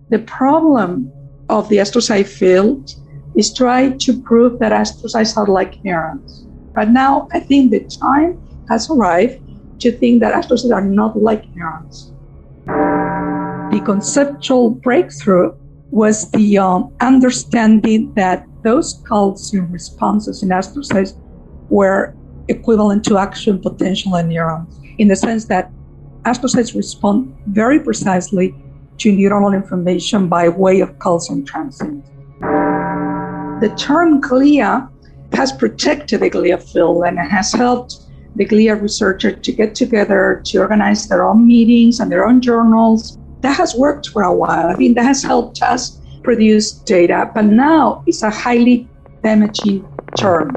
The problem of the astrocyte field is try to prove that astrocytes are like neurons. But now I think the time has arrived to think that astrocytes are not like neurons. The conceptual breakthrough was the understanding that those calcium responses in astrocytes were equivalent to action potential in neurons, in the sense that astrocytes respond very precisely to neuronal information by way of calcium transit. The term glia has protected the glia field and has helped the glia researchers to get together to organize their own meetings and their own journals. That has worked for a while. I think that has helped us produce data, but now it's a highly damaging term.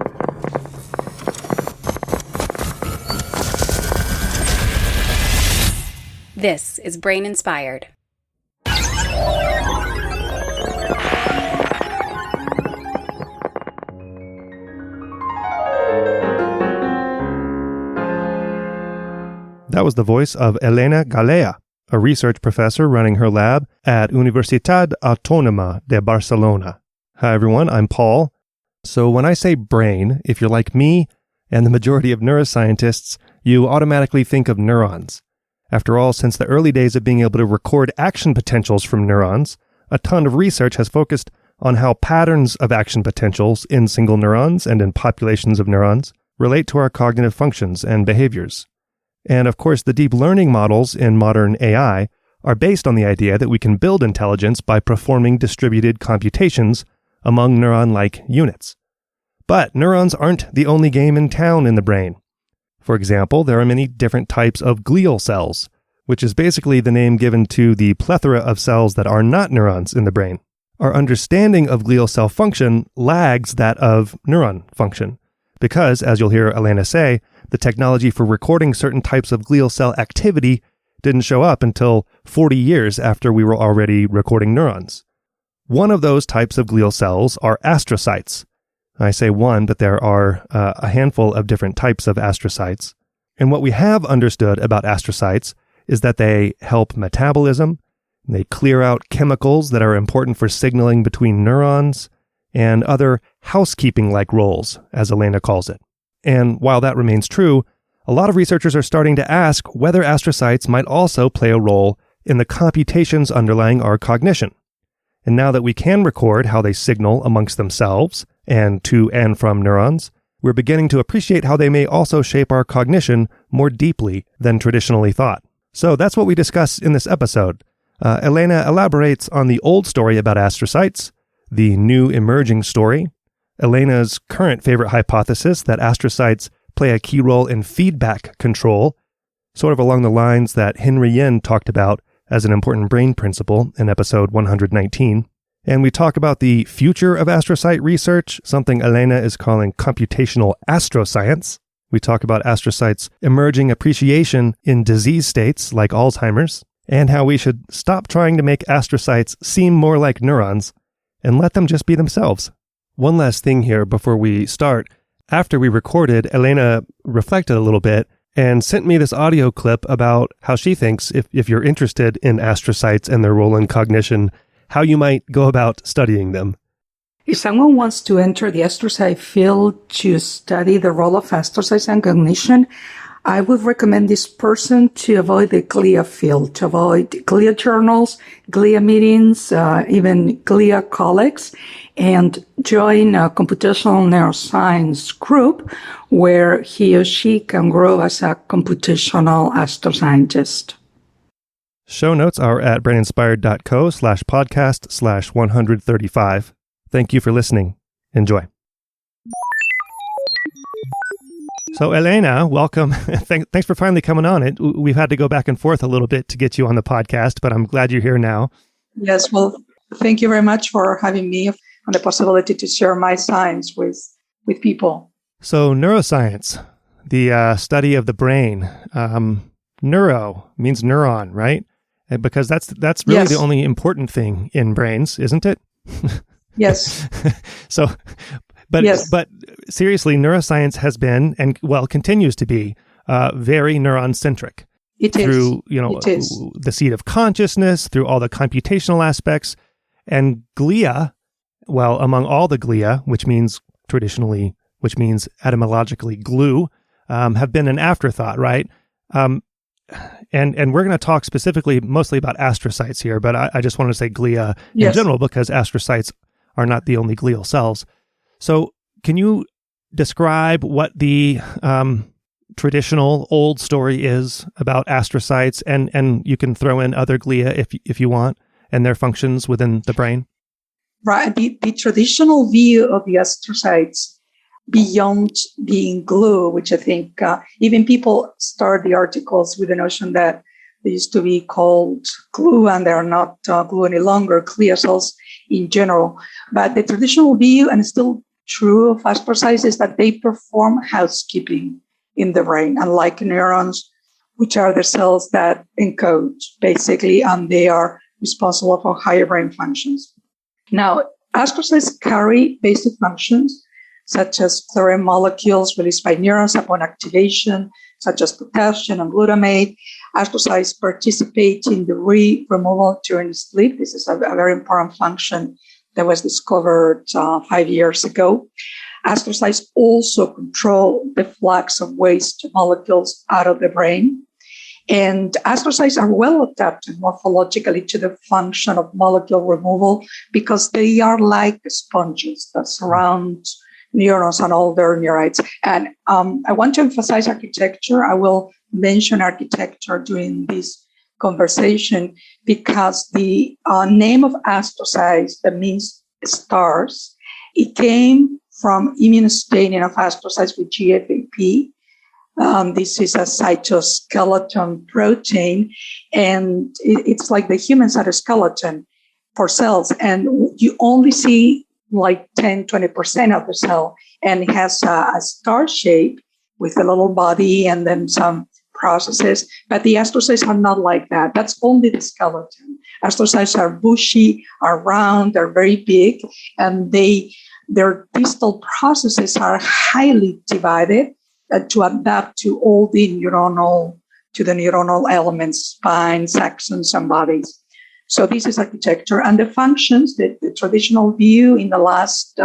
This is Brain Inspired. That was the voice of Elena Galea, a research professor running her lab at Universitat Autònoma de Barcelona. Hi everyone, I'm Paul. So when I say brain, if you're like me and the majority of neuroscientists, you automatically think of neurons. After all, since the early days of being able to record action potentials from neurons, a ton of research has focused on how patterns of action potentials in single neurons and in populations of neurons relate to our cognitive functions and behaviors. And of course, the deep learning models in modern AI are based on the idea that we can build intelligence by performing distributed computations among neuron-like units. But neurons aren't the only game in town in the brain. For example, there are many different types of glial cells, which is basically the name given to the plethora of cells that are not neurons in the brain. Our understanding of glial cell function lags that of neuron function, because, as you'll hear Elena say, the technology for recording certain types of glial cell activity didn't show up until 40 years after we were already recording neurons. One of those types of glial cells are astrocytes. I say one, but there are a handful of different types of astrocytes. And what we have understood about astrocytes is that they help metabolism, they clear out chemicals that are important for signaling between neurons, and other housekeeping-like roles, as Elena calls it. And while that remains true, a lot of researchers are starting to ask whether astrocytes might also play a role in the computations underlying our cognition. And now that we can record how they signal amongst themselves and to and from neurons, we're beginning to appreciate how they may also shape our cognition more deeply than traditionally thought. So that's what we discuss in this episode. Elena elaborates on the old story about astrocytes, the new emerging story, Elena's current favorite hypothesis that astrocytes play a key role in feedback control, sort of along the lines that Henry Yin talked about as an important brain principle in episode 119. And we talk about the future of astrocyte research, something Elena is calling computational astroscience. We talk about astrocytes' emerging appreciation in disease states like Alzheimer's, and how we should stop trying to make astrocytes seem more like neurons and let them just be themselves. One last thing here before we start. After we recorded, Elena reflected a little bit and sent me this audio clip about how she thinks, if you're interested in astrocytes and their role in cognition, how you might go about studying them. If someone wants to enter the astrocyte field to study the role of astrocytes and cognition, I would recommend this person to avoid the glia field, to avoid glia journals, glia meetings, even glia colleagues, and join a computational neuroscience group where he or she can grow as a computational astroscientist. Show notes are at braininspired.co/podcast/135. Thank you for listening. Enjoy. So Elena, welcome. Thanks for finally coming on. We've had to go back and forth a little bit to get you on the podcast, but I'm glad you're here now. Yes, well, thank you very much for having me and the possibility to share my science with people. So neuroscience, the study of the brain. Neuro means neuron, right? Because that's really the only important thing in brains, isn't it? Yes. But seriously, neuroscience has been, and continues to be, very neuron-centric. It through, is. It is. the seat of consciousness, through all the computational aspects. And glia, well, among all the glia, which means etymologically glue, have been an afterthought, right? And we're going to talk specifically mostly about astrocytes here, but I just want to say glia in general because astrocytes are not the only glial cells. So can you describe what the traditional old story is about astrocytes, and you can throw in other glia if you want, and their functions within the brain? Right. The traditional view of the astrocytes, beyond being glue, which I think even people start the articles with the notion that they used to be called glue and they're not glue any longer, clear cells in general. But the traditional view, and still true of astrocytes, is that they perform housekeeping in the brain, unlike neurons, which are the cells that encode basically, and they are responsible for higher brain functions. Now, astrocytes carry basic functions such as chlorine molecules released by neurons upon activation, such as potassium and glutamate. Astrocytes participate in the removal during sleep. This is a very important function that was discovered 5 years ago. Astrocytes also control the flux of waste molecules out of the brain. And astrocytes are well adapted morphologically to the function of molecule removal because they are like sponges that surround neurons and all their neurites. And I want to emphasize architecture. I will mention architecture during this conversation because the name of astrocytes, that means stars, it came from immunostaining of astrocytes with GFAP. This is a cytoskeleton protein, and it's like the human cytoskeleton for cells. And you only see like 10, 20% of the cell, and it has a star shape with a little body and then some processes. But the astrocytes are not like that. That's only the skeleton. Astrocytes are bushy, are round, are very big, and their distal processes are highly divided to adapt to all the neuronal elements, spines, axons, and bodies. So this is architecture. And the functions, the traditional view in the last,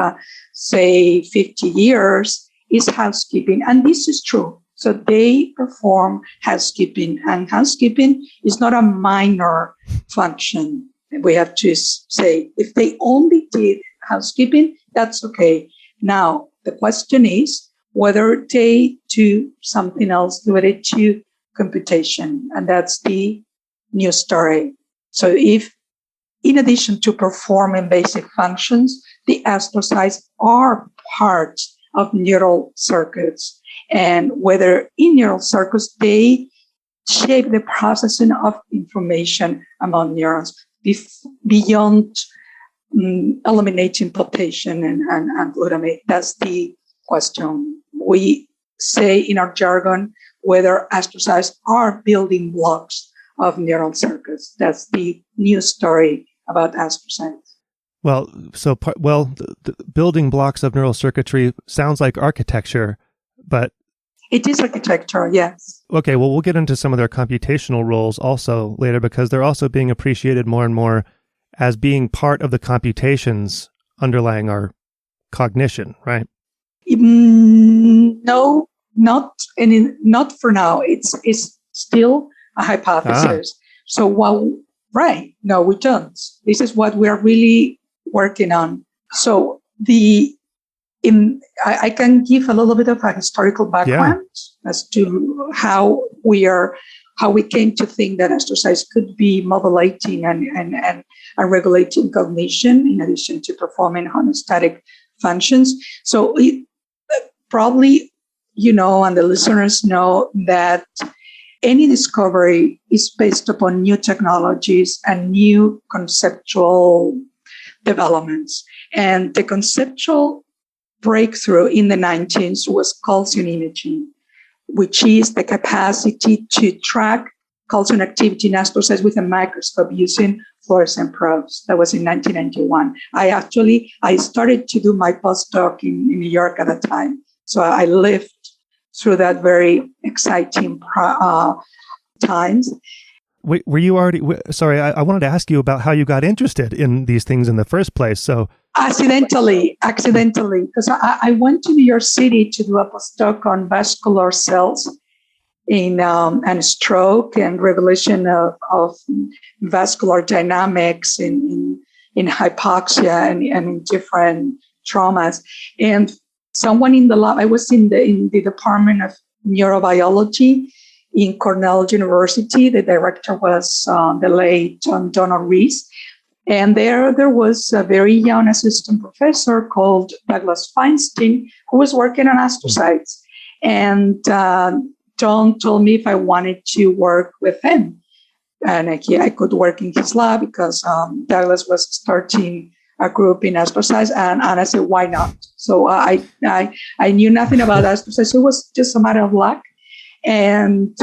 say, 50 years is housekeeping. And this is true. So they perform housekeeping. And housekeeping is not a minor function. We have to say, if they only did housekeeping, that's okay. Now, the question is whether they do something else related to computation. And that's the new story. So if, in addition to performing basic functions, the astrocytes are part of neural circuits, and whether in neural circuits, they shape the processing of information among neurons beyond eliminating potassium and glutamate. That's the question. We say in our jargon whether astrocytes are building blocks of neural circuits. That's the new story about astrocytes. Well, the building blocks of neural circuitry sounds like architecture, but it is architecture, yes. Okay, well, we'll get into some of their computational roles also later because they're also being appreciated more and more as being part of the computations underlying our cognition, right? No, not for now. It's still a hypothesis. So no, we don't. This is what we're really working on. So I can give a little bit of a historical background as to how we came to think that astrocytes could be modulating and regulating cognition in addition to performing homeostatic functions. So probably, and the listeners know that any discovery is based upon new technologies and new conceptual developments. And the conceptual breakthrough in the 19th was calcium imaging, which is the capacity to track calcium activity in astrocytes with a microscope using fluorescent probes. That was in 1991. I started to do my postdoc in New York at the time. So I lived through that very exciting times. Were you already, sorry, I wanted to ask you about how you got interested in these things in the first place. So Accidentally, because I went to New York City to do a postdoc on vascular cells in and stroke and regulation of vascular dynamics in hypoxia and in different traumas. And someone in the lab, I was in the Department of Neurobiology in Cornell University. The director was the late Donald Rees. And there was a very young assistant professor called Douglas Feinstein, who was working on astrocytes. And John told me if I wanted to work with him. And I could work in his lab because Douglas was starting a group in astrocytes. And I said, why not? So I knew nothing about astrocytes. So it was just a matter of luck. And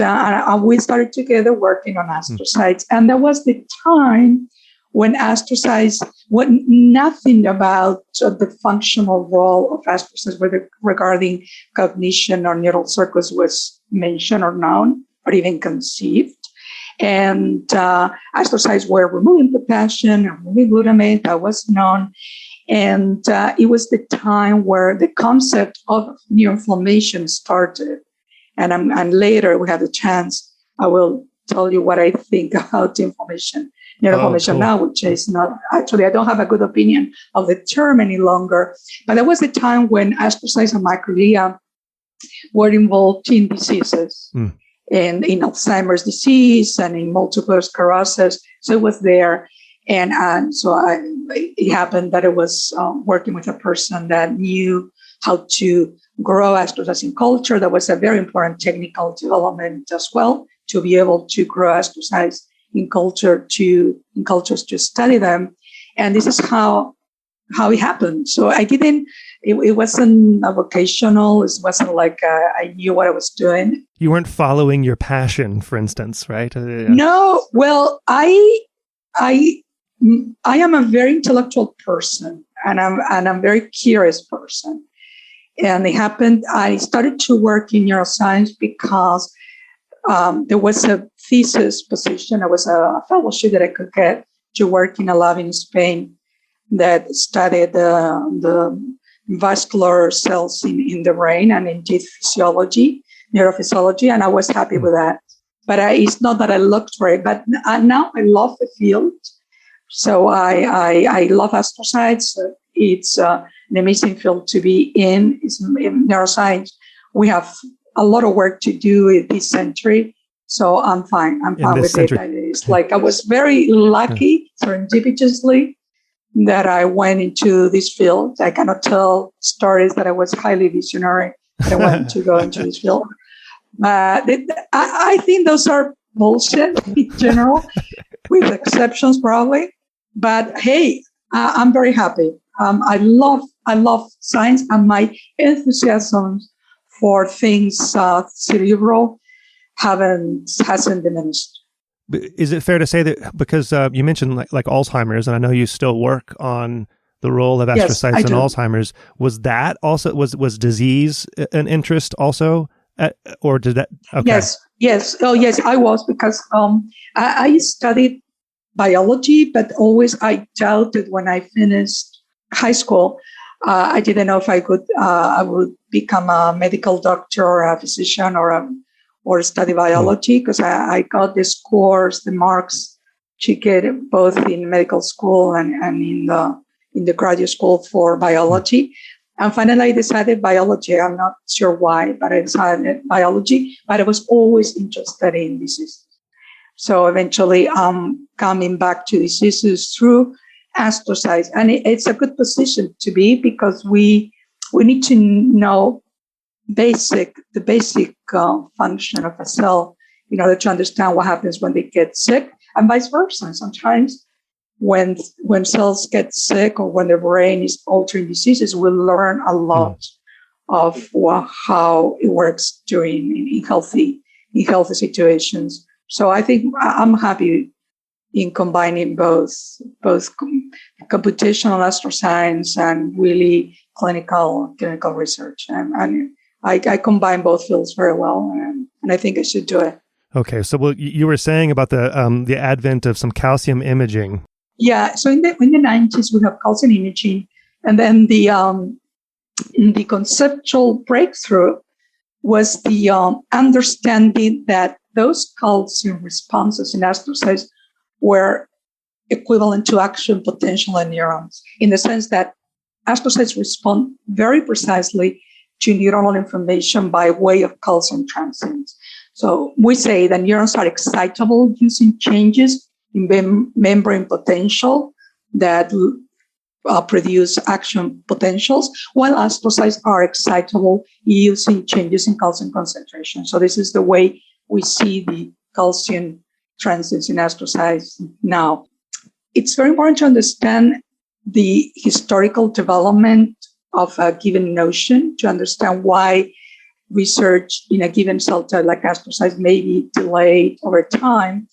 we started together working on astrocytes. And that was the time when astrocytes, nothing about the functional role of astrocytes, whether regarding cognition or neural circuits, was mentioned or known or even conceived. And astrocytes were removing potassium and removing glutamate, that was known. And it was the time where the concept of neuroinflammation started. And later we have the chance, I will tell you what I think about inflammation. Neuroinflammation now, which is not, actually, I don't have a good opinion of the term any longer. But that was the time when astrocytes and microglia were involved in diseases, and in Alzheimer's disease and in multiple sclerosis. So it was there. And so it happened that I was working with a person that knew how to grow astrocytes in culture. That was a very important technical development as well, to be able to grow astrocytes in cultures to study them. And this is how it happened. So I didn't, it wasn't a vocational, it wasn't like I knew what I was doing. You weren't following your passion, for instance, right? No, well, I am a very intellectual person, and I'm a very curious person. And it happened, I started to work in neuroscience because there was a thesis position. There was a fellowship that I could get to work in a lab in Spain that studied the vascular cells in the brain and indeed physiology, neurophysiology, and I was happy with that. But it's not that I looked for it, but now I love the field. So I love astrocytes. It's an amazing field to be in. It's in neuroscience. We have a lot of work to do in this century. So I'm fine. I'm fine with it. It's like I was very lucky, serendipitously, that I went into this field. I cannot tell stories that I was highly visionary that I wanted to go into this field. I think those are bullshit in general, with exceptions probably. But hey, I'm very happy. I love science, and my enthusiasm for things cerebral hasn't diminished. Is it fair to say that, because you mentioned like Alzheimer's, and I know you still work on the role of astrocytes in Alzheimer's, was that also, was disease an interest also? Or did that? Okay. Yes. Oh, yes, I was, because I studied biology, but always I doubted when I finished high school. I didn't know if I would become a medical doctor or a physician or study biology, because I got the scores, the marks to get both in medical school and in the graduate school for biology. And finally, I decided biology. I'm not sure why, but I decided biology. But I was always interested in diseases. So eventually, coming back to diseases through astrocytes. And it's a good position to be, because we need to know the basic function of a cell in order to understand what happens when they get sick, and vice versa. Sometimes when cells get sick or when the brain is altering diseases, we learn a lot of how it works in healthy situations. So I think I'm happy in combining both computational astroscience and really clinical research. And I combine both fields very well, and I think I should do it. Okay, so you were saying about the advent of some calcium imaging. Yeah, so in the 90s, we have calcium imaging, and then the conceptual breakthrough was the understanding that those calcium responses in astrocytes were equivalent to action potential in neurons, in the sense that astrocytes respond very precisely to neuronal information by way of calcium transients. So we say that neurons are excitable using changes in membrane potential that produce action potentials, while astrocytes are excitable using changes in calcium concentration. So this is the way we see the calcium transients in astrocytes now. It's very important to understand the historical development of a given notion to understand why research in a given cell type like astrocytes may be delayed over time.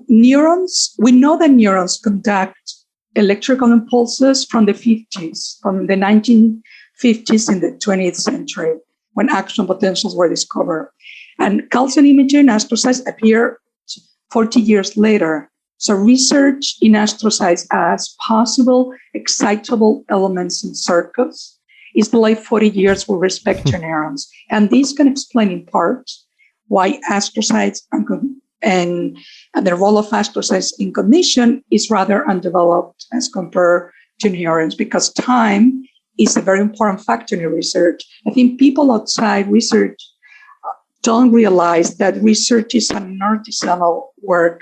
Neurons, we know that neurons conduct electrical impulses from the 50s, from the 1950s in the 20th century, when action potentials were discovered. And calcium imaging in astrocytes appeared 40 years later. So research in astrocytes as possible excitable elements in circuits is delayed 40 years with respect to neurons. And this can explain in part why astrocytes and the role of astrocytes in cognition is rather undeveloped as compared to neurons, because time is a very important factor in research. I think people outside research don't realize that research is an artisanal work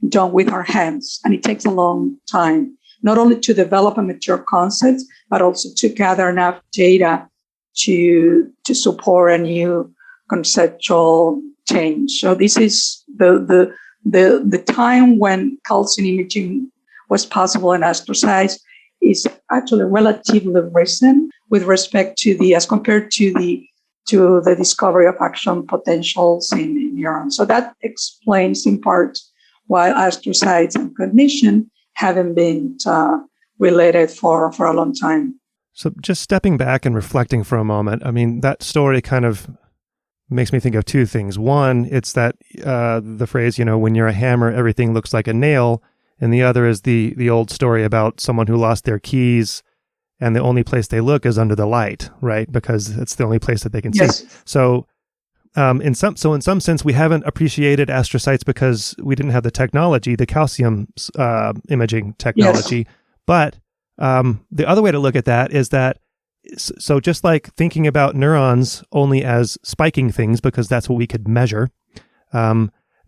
done with our hands, and it takes a long time, not only to develop and mature concepts, but also to gather enough data to support a new conceptual change. So this is the time when calcium imaging was possible in astrocytes is actually relatively recent with respect to as compared to the discovery of action potentials in neurons. So that explains in part why astrocytes and cognition haven't been related for a long time. So just stepping back and reflecting for a moment, I mean, that story kind of makes me think of two things. One, it's that the phrase, when you're a hammer, everything looks like a nail. And the other is the old story about someone who lost their keys and the only place they look is under the light, right? Because it's the only place that they can Yes. see. So in some sense, we haven't appreciated astrocytes because we didn't have the technology, the calcium imaging technology. Yes. But the other way to look at that is that, so just like thinking about neurons only as spiking things because that's what we could measure,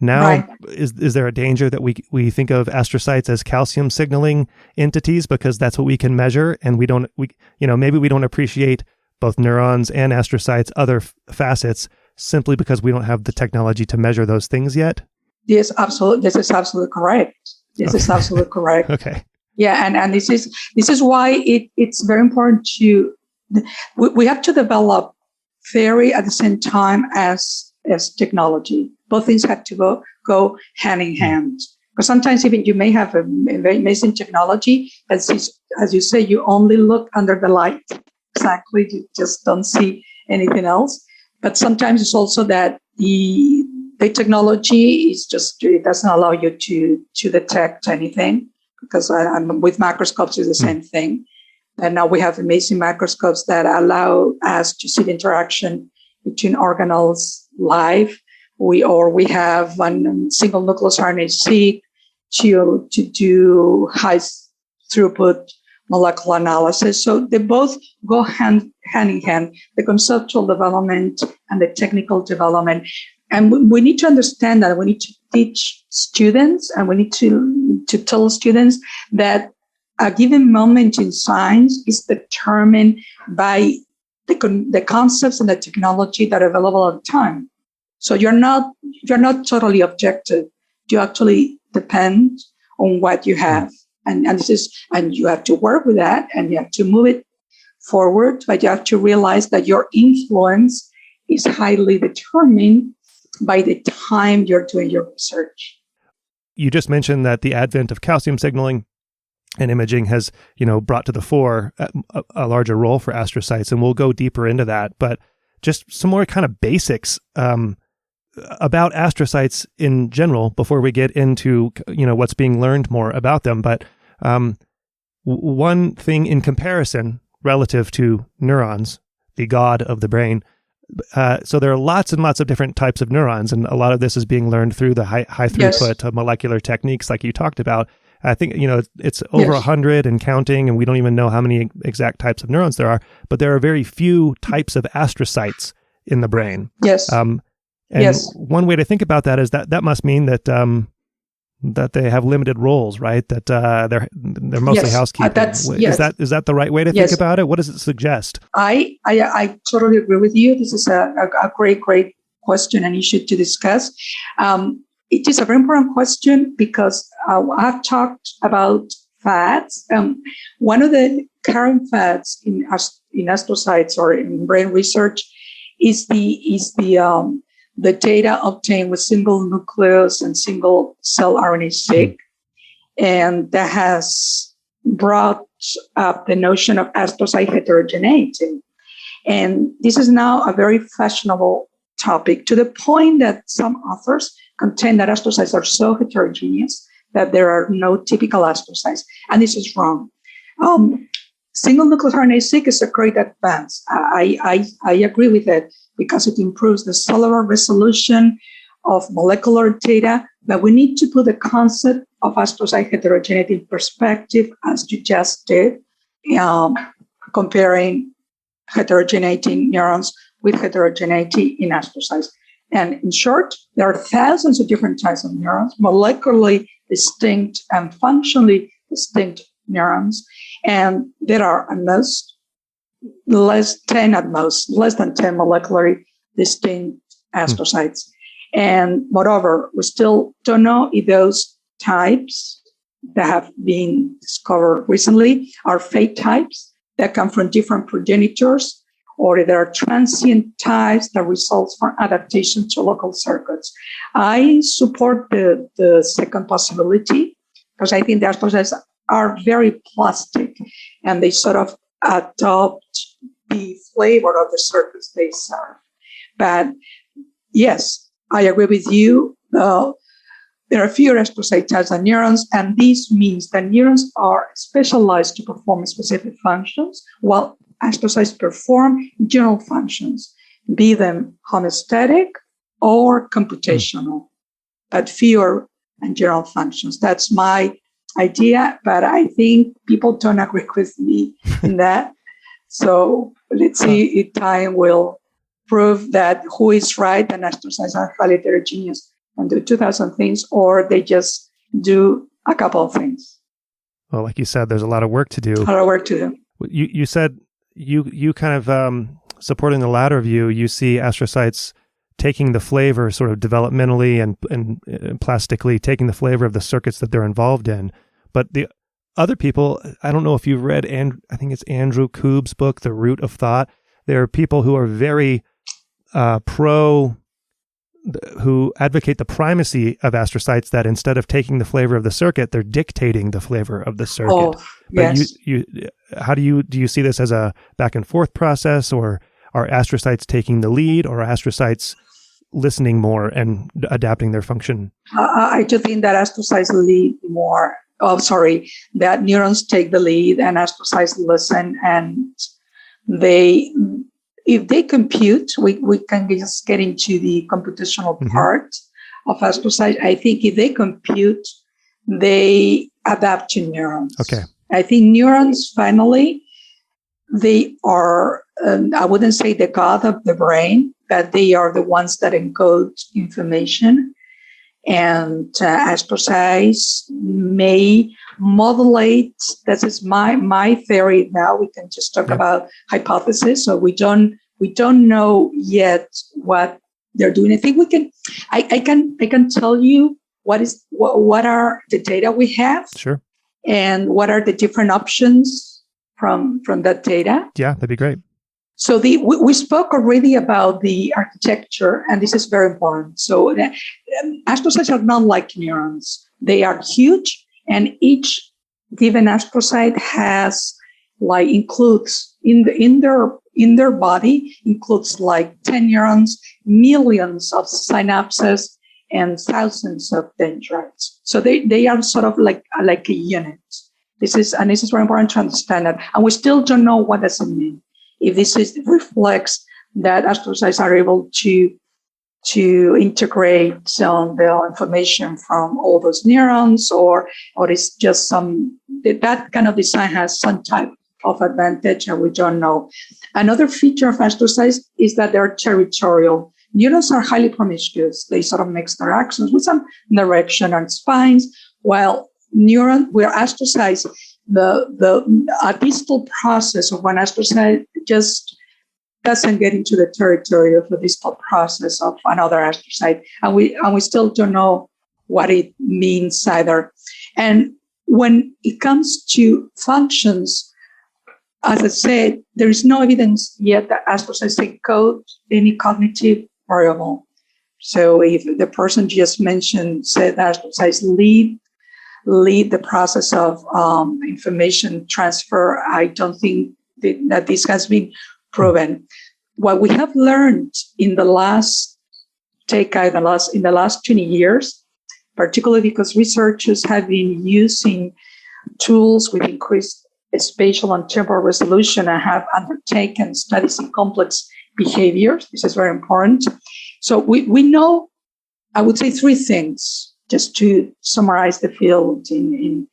now right. is there a danger that we think of astrocytes as calcium signaling entities because that's what we can measure, and maybe we don't appreciate both neurons and astrocytes' other facets simply because we don't have the technology to measure those things yet? Yes, absolutely. This is absolutely correct. This is absolutely correct. Okay. Yeah, and this is why it's very important we have to develop theory at the same time as technology. Both things have to go hand in hand. Because sometimes even you may have a very amazing technology, as you say, you only look under the light. Exactly, you just don't see anything else. But sometimes it's also that the technology it doesn't allow you to detect anything, because with microscopes it's the same thing. And now we have amazing microscopes that allow us to see the interaction between organelles live. We have one single nucleus RNA-seq to do high throughput molecular analysis. So they both go hand in hand, the conceptual development and the technical development. And we need to understand that. We need to teach students, and we need to tell students that a given moment in science is determined by the concepts and the technology that are available at the time. So you're not totally objective. You actually depend on what you have. And you have to work with that, and you have to move it forward, but you have to realize that your influence is highly determined by the time you're doing your research. You just mentioned that the advent of calcium signaling and imaging has, brought to the fore a larger role for astrocytes, and we'll go deeper into that. But just some more kind of basics. about astrocytes in general before we get into, what's being learned more about them. But one thing in comparison relative to neurons, the god of the brain. So there are lots and lots of different types of neurons, and a lot of this is being learned through the high throughput molecular techniques like you talked about. I think, it's over 100 and counting, and we don't even know how many exact types of neurons there are, but there are very few types of astrocytes in the brain. Yes. One way to think about that is that must mean that that they have limited roles, right? That they're mostly housekeeping. Is that the right way to think about it? What does it suggest? I totally agree with you. This is a great question and issue to discuss. It is a very important question because I've talked about fads. One of the current fads in astrocytes or in brain research is the data obtained with single nucleus and single cell RNA-seq. And that has brought up the notion of astrocyte heterogeneity. And this is now a very fashionable topic, to the point that some authors contend that astrocytes are so heterogeneous that there are no typical astrocytes. And this is wrong. Single nucleus RNA-seq is a great advance. I agree with it, because it improves the cellular resolution of molecular data, but we need to put the concept of astrocyte heterogeneity in perspective, as you just did, comparing heterogeneity in neurons with heterogeneity in astrocytes. And in short, there are thousands of different types of neurons, molecularly distinct and functionally distinct neurons, and there are less than 10 molecularly distinct astrocytes. And moreover, we still don't know if those types that have been discovered recently are fate types that come from different progenitors, or if there are transient types that result from adaptation to local circuits. I support the second possibility, because I think the astrocytes are very plastic and they sort of adopt the flavor of the circuits they serve. But yes, I agree with you. There are fewer astrocyte types than neurons, and this means that neurons are specialized to perform specific functions, while astrocytes perform general functions, be them homeostatic or computational, but fewer and general functions. That's my idea, but I think people don't agree with me in that. So let's see if time will prove that who is right, and astrocytes are highly heterogeneous and do 2,000 things, or they just do a couple of things. Well, like you said, there's a lot of work to do. You said you kind of supporting the latter view. You see astrocytes taking the flavor sort of developmentally and plastically, taking the flavor of the circuits that they're involved in. But the other people, I don't know if you've read, I think it's Andrew Kube's book, The Root of Thought. There are people who are very who advocate the primacy of astrocytes, that instead of taking the flavor of the circuit, they're dictating the flavor of the circuit. Oh, yes. But do you see this as a back and forth process, or are astrocytes taking the lead, or are astrocytes listening more and adapting their function? I do think that astrocytes lead more. That neurons take the lead and astrocytes listen, and if they compute, we can just get into the computational part of astrocytes. I think if they compute, they adapt to neurons. Okay. I think neurons, finally, they are, I wouldn't say the god of the brain, but they are the ones that encode information. And astrocytes may modulate. That is my theory. Now we can just talk about hypothesis. So we don't know yet what they're doing. I think we can. I can tell you what are the data we have. Sure. And what are the different options from that data. Yeah, that'd be great. So we spoke already about the architecture, and this is very important. So astrocytes are not like neurons. They are huge, and each given astrocyte includes in in their body includes like 10 neurons, millions of synapses, and thousands of dendrites. So they are sort of like a unit. This is very important to understand that. And we still don't know what does it mean. If this reflects that astrocytes are able to integrate the information from all those neurons, or it's just that kind of design has some type of advantage, and we don't know. Another feature of astrocytes is that they're territorial. Neurons are highly promiscuous. They sort of mix their axons with some direction and spines, while astrocytes, the distal process of one astrocyte just doesn't get into the territory of the distal process of another astrocyte, and we still don't know what it means either. And when it comes to functions, as I said, there is no evidence yet that astrocytes encode any cognitive variable. So if the person just mentioned said astrocytes lead the process of information transfer, I don't think that this has been proven. What we have learned in the last 20 years, particularly because researchers have been using tools with increased spatial and temporal resolution and have undertaken studies in complex behaviors. This is very important. So we know, I would say, three things, just to summarize the field in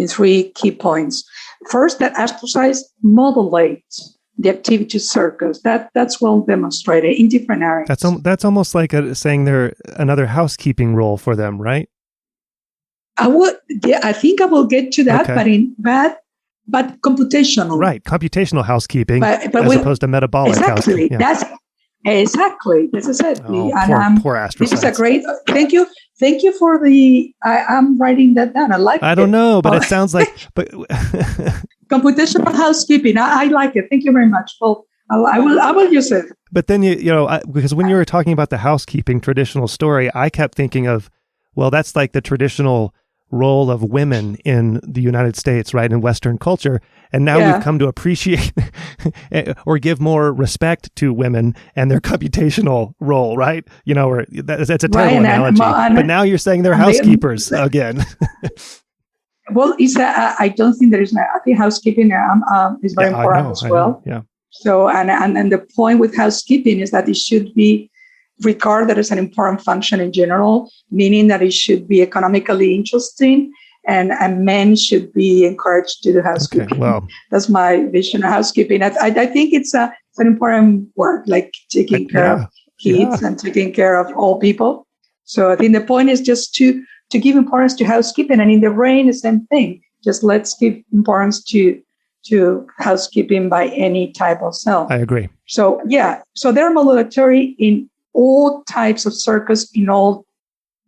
three key points. First, that astrocytes modulate the activity circuits. That's well demonstrated in different areas. That's almost like saying they're another housekeeping role for them, right? I think I will get to that, okay. but computational. Right, computational housekeeping as opposed to metabolic housekeeping. Yeah. That's exactly. This is it. Poor astrocytes. This is a great. Thank you for the. I'm writing that down. I don't know, but it sounds like. But computational housekeeping. I like it. Thank you very much. Well, I will use it. But then because when you were talking about the housekeeping traditional story, I kept thinking of, well, that's like the traditional role of women in the United States, right, in Western culture. And now we've come to appreciate or give more respect to women and their computational role, right? Or that's a terrible analogy. But now you're saying they're housekeepers again. Well, I don't think there is. I think housekeeping is very important as well. Yeah. So, and the point with housekeeping is that it should be regarded as an important function in general, meaning that it should be economically interesting, and men should be encouraged to do housekeeping. Okay, well, that's my vision of housekeeping. I think it's an important work, like taking care of kids and taking care of all people. So I think the point is just to give importance to housekeeping, and in the brain, the same thing. Just let's give importance to housekeeping by any type of cell. I agree. So they're modulatory in all types of circuits in all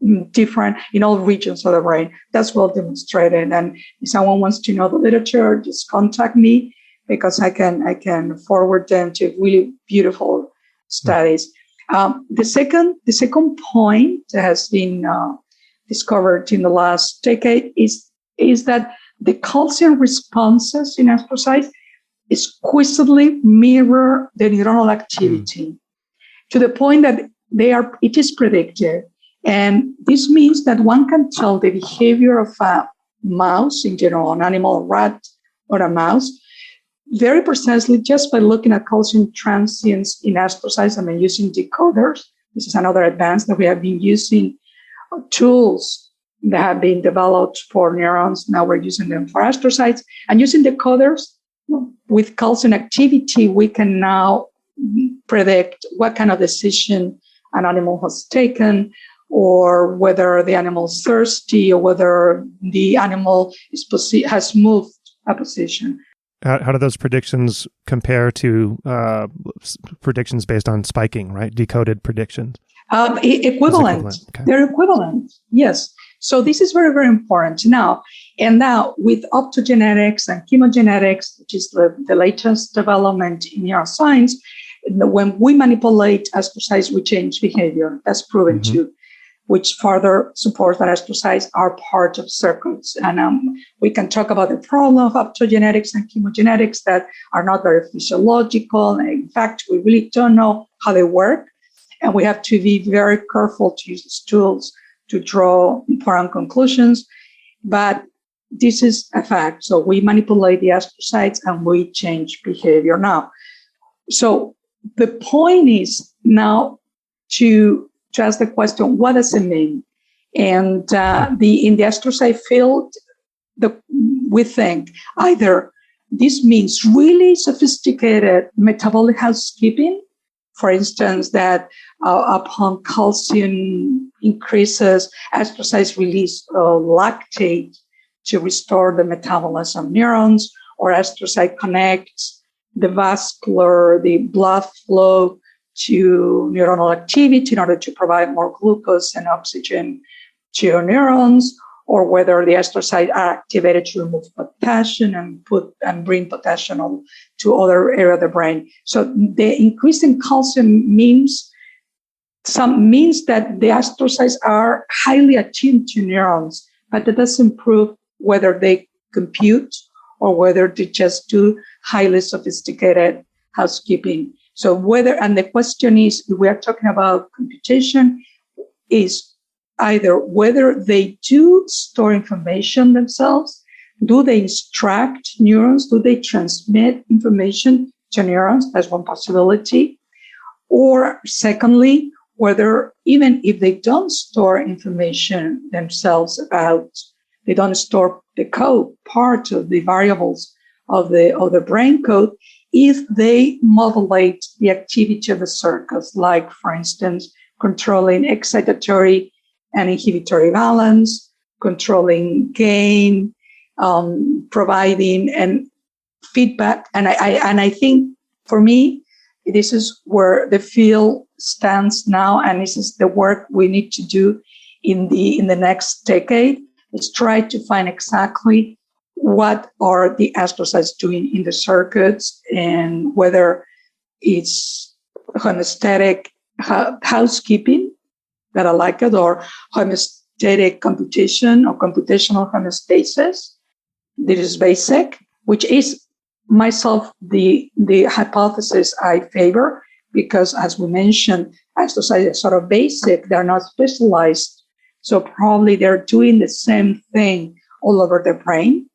regions of the brain. That's well demonstrated. And if someone wants to know the literature, just contact me, because I can forward them to really beautiful studies. The second point that has been discovered in the last decade is that the calcium responses in astrocytes exquisitely mirror the neuronal activity. To the point that it is predictive. And this means that one can tell the behavior of a mouse in general, an animal, a rat or a mouse, very precisely just by looking at calcium transients in astrocytes and using decoders. This is another advance that we have been using, tools that have been developed for neurons. Now we're using them for astrocytes. And using decoders with calcium activity, we can now predict what kind of decision an animal has taken, or whether the animal is thirsty, or whether the animal has moved a position. How do those predictions compare to predictions based on spiking, right? Decoded predictions? Equivalent. Okay. They're equivalent, yes. So this is very, very important. Now with optogenetics and chemogenetics, which is the latest development in neuroscience, when we manipulate astrocytes, we change behavior. That's proven too. which further supports that astrocytes are part of circuits. And we can talk about the problem of optogenetics and chemogenetics that are not very physiological. And in fact, we really don't know how they work. And we have to be very careful to use these tools to draw important conclusions. But this is a fact. So we manipulate the astrocytes and we change behavior now. So the point is now to ask the question, what does it mean? And in the astrocyte field, we think either this means really sophisticated metabolic housekeeping, for instance, that upon calcium increases, astrocytes release lactate to restore the metabolism of neurons, or astrocyte connects the blood flow to neuronal activity in order to provide more glucose and oxygen to your neurons, or whether the astrocytes are activated to remove potassium and bring potassium to other areas of the brain. So the increase in calcium means that the astrocytes are highly attuned to neurons, but that doesn't prove whether they compute or whether they just do highly sophisticated housekeeping. So and the question is, if we are talking about computation, is either whether they do store information themselves, do they instruct neurons, do they transmit information to neurons? That's one possibility. Or secondly, whether even if they don't store information themselves they don't store the code, part of the variables of the brain code, if they modulate the activity of the circuits, like, for instance, controlling excitatory and inhibitory balance, controlling gain, providing and feedback. And I think for me, this is where the field stands now, and this is the work we need to do in the next decade, is try to find exactly what are the astrocytes doing in the circuits, and whether it's homeostatic housekeeping that I like it, or homeostatic computation or computational homeostasis. This is basic, which is myself the hypothesis I favor, because as we mentioned, astrocytes are sort of basic, they're not specialized. So probably they're doing the same thing all over the brain.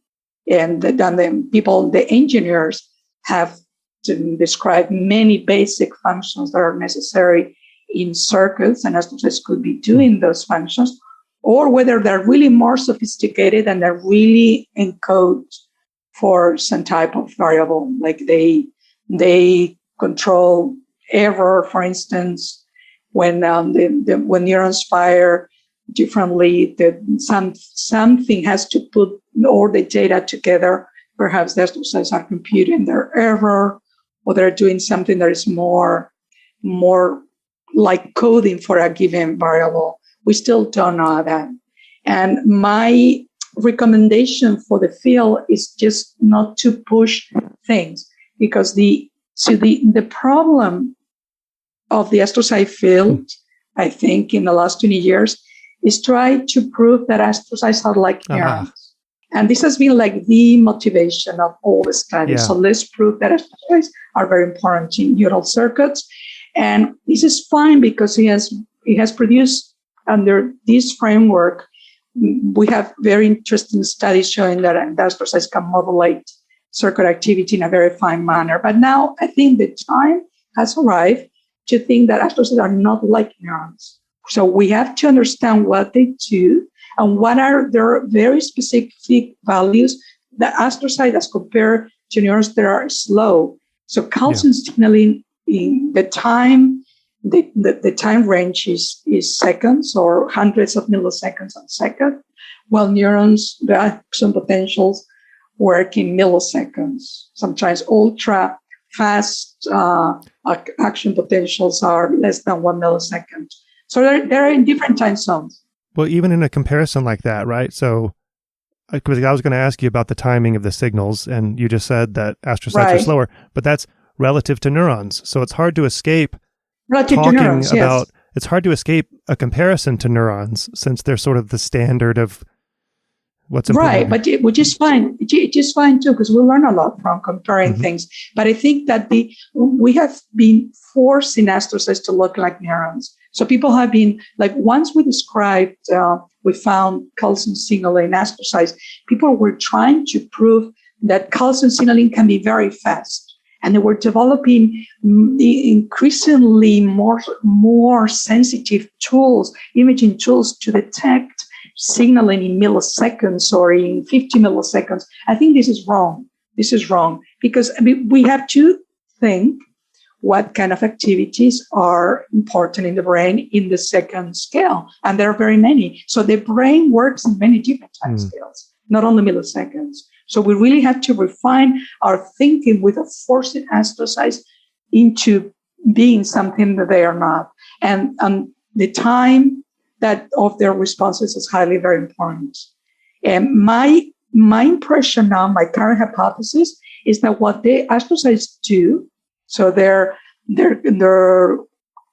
And then the engineers have to describe many basic functions that are necessary in circuits, and astrocytes could be doing those functions, or whether they're really more sophisticated and they're really encode for some type of variable, like they control error, for instance, when when neurons fire differently, something has to put all the data together. Perhaps the astrocytes are computing their error, or they're doing something that is more like coding for a given variable. We still don't know that. And my recommendation for the field is just not to push things, because the problem of the astrocyte field, I think, in the last 20 years, is try to prove that astrocytes are like neurons. And this has been like the motivation of all the studies. Yeah. So let's prove that astrocytes are very important in neural circuits. And this is fine because he has produced under this framework. We have very interesting studies showing that astrocytes can modulate circuit activity in a very fine manner. But now I think the time has arrived to think that astrocytes are not like neurons. So we have to understand what they do and what are their very specific values. The astrocytes, as compared to neurons, that are slow. So calcium signaling in the time, the time range is seconds or hundreds of milliseconds a second, while neurons, the action potentials, work in milliseconds. Sometimes ultra fast action potentials are less than 1 millisecond. So they're in different time zones. Well, even in a comparison like that, right? So because I was going to ask you about the timing of the signals, and you just said that astrocytes are slower, but that's relative to neurons. So it's hard to escape talking about it's hard to escape a comparison to neurons since they're sort of the standard of what's important. Right, which is fine. It is fine too, because we learn a lot from comparing things. But I think that we have been forced in astrocytes to look like neurons. So people have been like, once we found calcium signaling in astrocytes, people were trying to prove that calcium signaling can be very fast. And they were developing increasingly more sensitive tools, imaging tools to detect signaling in milliseconds or in 50 milliseconds. I think this is wrong. This is wrong because we have to think what kind of activities are important in the brain in the second scale. And there are very many. So the brain works in many different time scales, not only milliseconds. So we really have to refine our thinking with a forced astrocytes into being something that they are not. And the time that of their responses is highly very important. And my impression now, my current hypothesis, is that what the astrocytes do, so their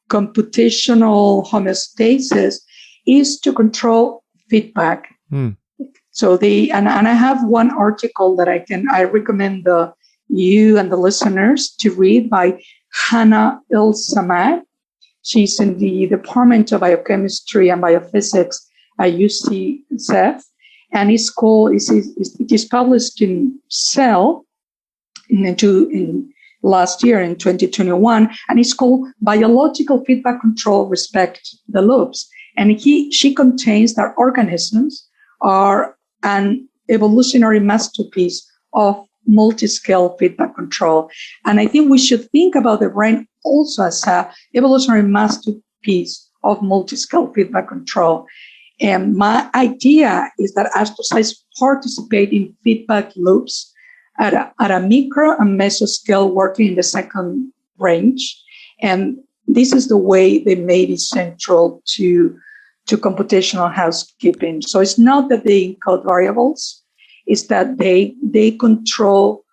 computational homeostasis, is to control feedback. So and I have one article that I recommend you and the listeners to read by Hannah Il-Samad. She's in the Department of Biochemistry and Biophysics at UCSF, and it is published in Cell in last year in 2021, and it's called Biological Feedback Control Respect the Loops. And she contains that organisms are an evolutionary masterpiece of multi-scale feedback control. And I think we should think about the brain also as an evolutionary masterpiece of multi-scale feedback control. And my idea is that astrocytes participate in feedback loops at a micro and meso scale, working in the second range. And this is the way they may be central to computational housekeeping. So it's not that they encode variables, it's that they control,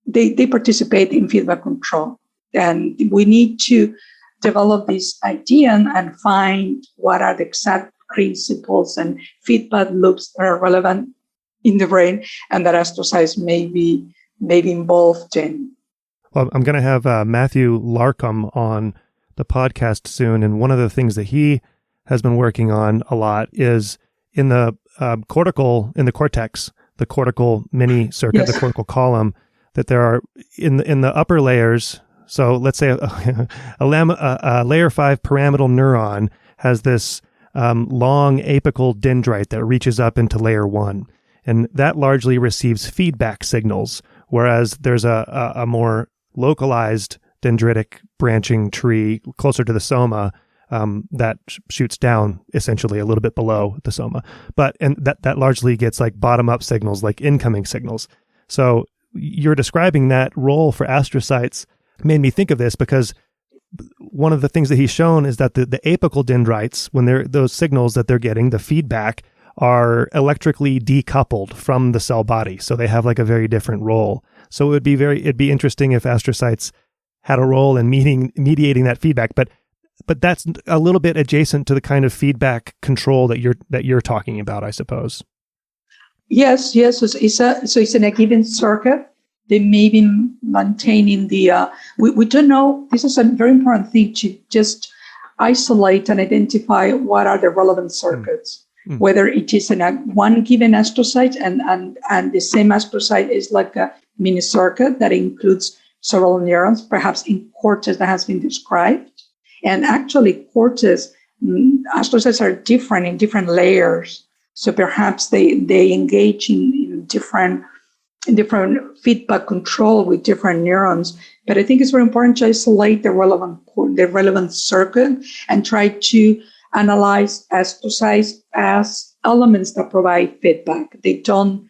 they participate in feedback control. And we need to develop this idea and find what are the exact principles and feedback loops that are relevant in the brain and that astrocytes may be involved in. Well, I'm going to have Matthew Larkham on the podcast soon, and one of the things that he has been working on a lot is in the cortex, the cortical mini circuit, yes, the cortical column, that there are in the upper layers. So let's say a layer 5 pyramidal neuron has this long apical dendrite that reaches up into layer 1, and that largely receives feedback signals, whereas there's a more localized dendritic branching tree closer to the soma that shoots down essentially a little bit below the soma. And that largely gets like bottom-up signals, like incoming signals. So you're describing that role for astrocytes made me think of this, because one of the things that he's shown is that the apical dendrites, when those signals that they're getting, the feedback, are electrically decoupled from the cell body. So they have like a very different role. So it'd be interesting if astrocytes had a role in mediating that feedback. But that's a little bit adjacent to the kind of feedback control that you're talking about, I suppose. Yes. So it's in a given circuit. They may be maintaining we don't know. This is a very important thing to just isolate and identify what are the relevant circuits, whether it is in one given astrocyte and the same astrocyte is like a mini circuit that includes several neurons, perhaps in cortex that has been described. And actually cortex, astrocytes are different in different layers. So perhaps they engage in different feedback control with different neurons. But I think it's very important to isolate the relevant circuit and try to analyze astrocytes as elements that provide feedback. They don't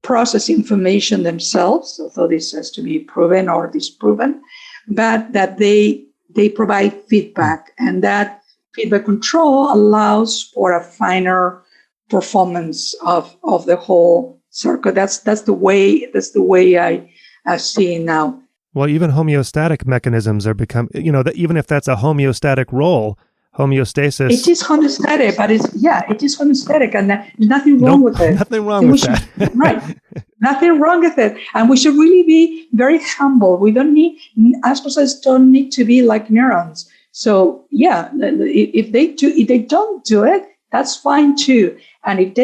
process information themselves, although this has to be proven or disproven, but that they provide feedback, and that feedback control allows for a finer performance of the whole circuit. That's the way I see it now. Well, even homeostatic mechanisms are that even if that's a homeostatic role, homeostasis. It is homeostatic, but it is homeostatic, and there's nothing wrong with it. Nothing wrong with that. Right. Nothing wrong with it. And we should really be very humble. Astrocytes don't need to be like neurons. So if they don't do it, that's fine too. And if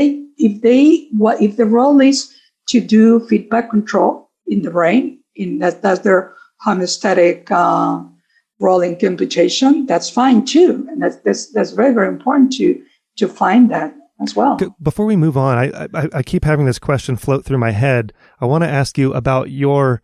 the role is to do feedback control in the brain, that's their homeostatic role in computation, that's fine too. And that's very, very important to find that as well. Before we move on, I keep having this question float through my head. I want to ask you about your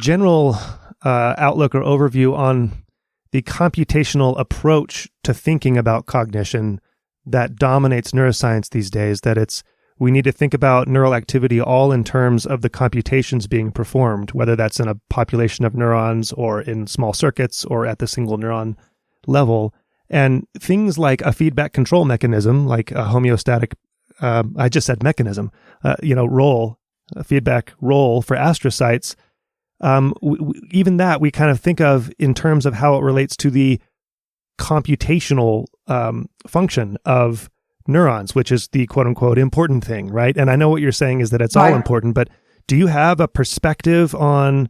general outlook or overview on the computational approach to thinking about cognition that dominates neuroscience these days, that we need to think about neural activity all in terms of the computations being performed, whether that's in a population of neurons or in small circuits or at the single neuron level. And things like a feedback control mechanism, like a homeostatic, I just said mechanism, role, a feedback role for astrocytes, even that we kind of think of in terms of how it relates to the computational function of neurons, which is the quote unquote important thing, right? And I know what you're saying is that it's all important, but do you have a perspective on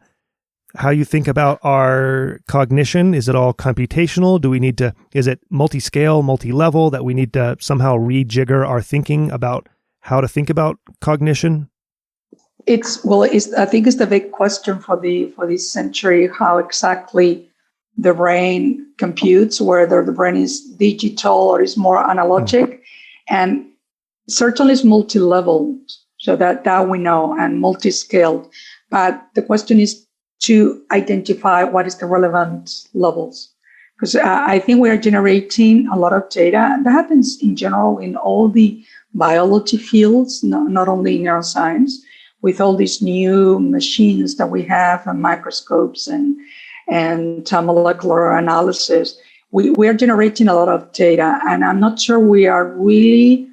how you think about our cognition? Is it all computational? Is it multi-scale, multi-level, that we need to somehow rejigger our thinking about how to think about cognition? I think it's the big question for this century, how exactly the brain computes, whether the brain is digital or is more analogic. And certainly it's multi-level, so that we know, and multi-scaled. But the question is to identify what is the relevant levels. Because I think we are generating a lot of data. And that happens in general in all the biology fields, not only in neuroscience, with all these new machines that we have and microscopes and molecular analysis. We are generating a lot of data, and I'm not sure we're really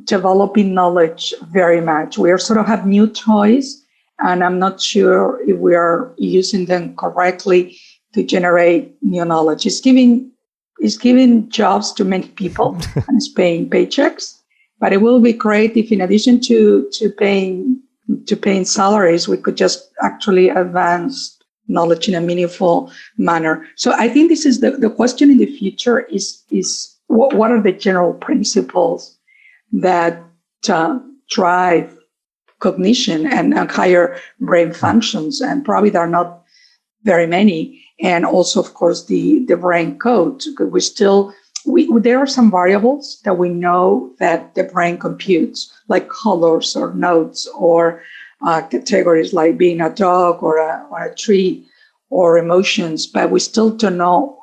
developing knowledge very much. We sort of have new toys, and I'm not sure if we are using them correctly to generate new knowledge. It's giving jobs to many people and it's paying paychecks. But it will be great if, in addition to paying salaries, we could just actually advance knowledge in a meaningful manner. So I think this is the question in the future is what are the general principles that drive cognition and higher brain functions? And probably there are not very many. And also, of course, the brain code. There are some variables that we know that the brain computes, like colors or notes or categories like being a dog or a tree or emotions, but we still don't know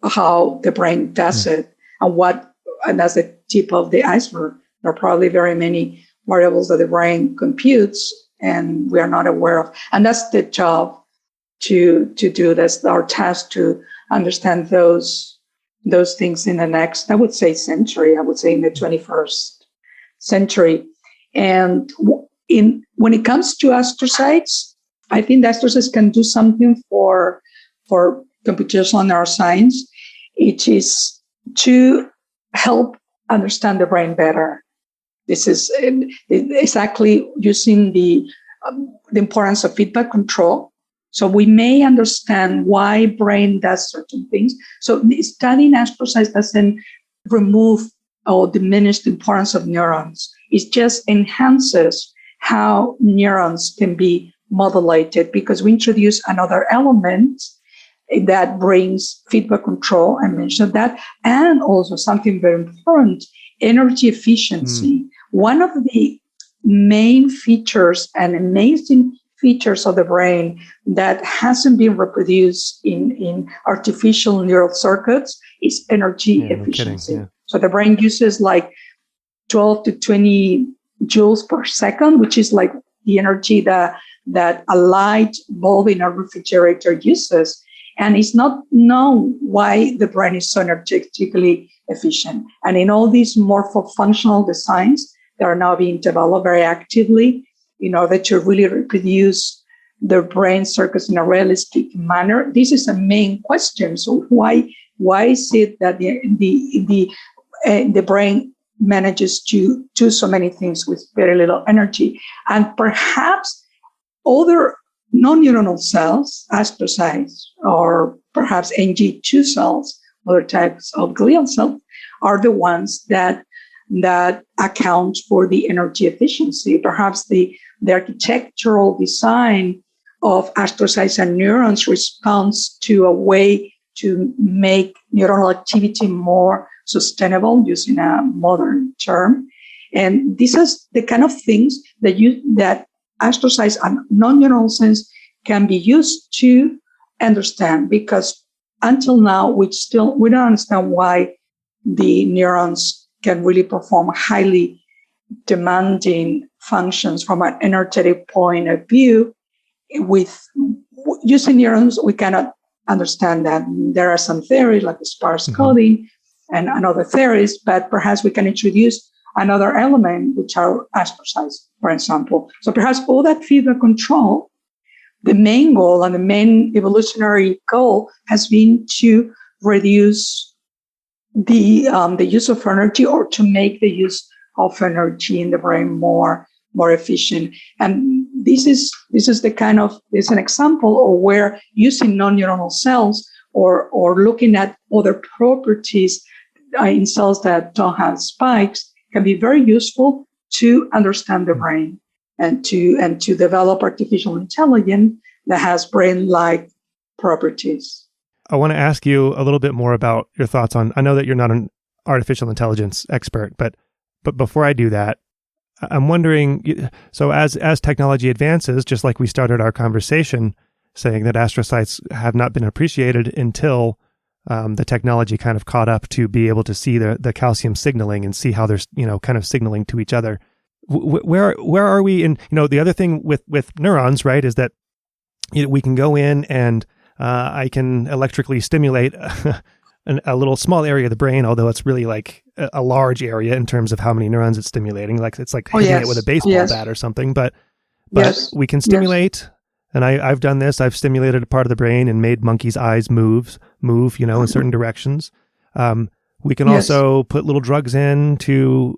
how the brain does it and that's the tip of the iceberg. There are probably very many variables that the brain computes and we are not aware of. And that's the job to do. That's our task, to understand those things in the next, I would say, century. I would say in the 21st century. And when it comes to astrocytes, I think the astrocytes can do something for computational neuroscience. It is to help understand the brain better. This is exactly using the importance of feedback control. So we may understand why brain does certain things. So studying astrocytes doesn't remove or diminish the importance of neurons. It just enhances how neurons can be modulated, because we introduce another element that brings feedback control. I mentioned that. And also something very important, energy efficiency. One of the main features and amazing features of the brain that hasn't been reproduced in artificial neural circuits is energy efficiency. No kidding, yeah. So the brain uses like 12 to 20 joules per second, which is like the energy that a light bulb in a refrigerator uses. And it's not known why the brain is so energetically efficient. And in all these morpho-functional designs that are now being developed very actively in order to really reproduce their brain circuits in a realistic manner? This is a main question. So why is it that the brain manages to do so many things with very little energy? And perhaps other non-neuronal cells, astrocytes, or perhaps NG2 cells, other types of glial cells, are the ones that account for the energy efficiency. Perhaps the architectural design of astrocytes and neurons responds to a way to make neuronal activity more sustainable, using a modern term. And this is the kind of things that astrocytes and non-neuronal sense can be used to understand, because until now we don't understand why the neurons can really perform highly demanding functions from an energetic point of view. With using neurons, we cannot understand that. There are some theories like the sparse coding and other theories, but perhaps we can introduce another element, which are astrocytes, for example. So perhaps all that feedback control, the main goal and the main evolutionary goal has been to reduce the use of energy, or to make the use of energy in the brain more efficient. And this is an example of where using non-neuronal cells or looking at other properties in cells that don't have spikes can be very useful to understand the brain and to develop artificial intelligence that has brain-like properties. I want to ask you a little bit more about your thoughts on, I know that you're not an artificial intelligence expert, but before I do that, I'm wondering, so as technology advances, just like we started our conversation saying that astrocytes have not been appreciated until the technology kind of caught up to be able to see the calcium signaling and see how they're, kind of signaling to each other. Where are we in, the other thing with neurons, right, is that we can go in and I can electrically stimulate a little small area of the brain, although it's really like a large area in terms of how many neurons it's stimulating. Like it's like hitting it with a baseball bat or something. But we can stimulate, and I've done this. I've stimulated a part of the brain and made monkeys' eyes move, in certain directions. We can also put little drugs in to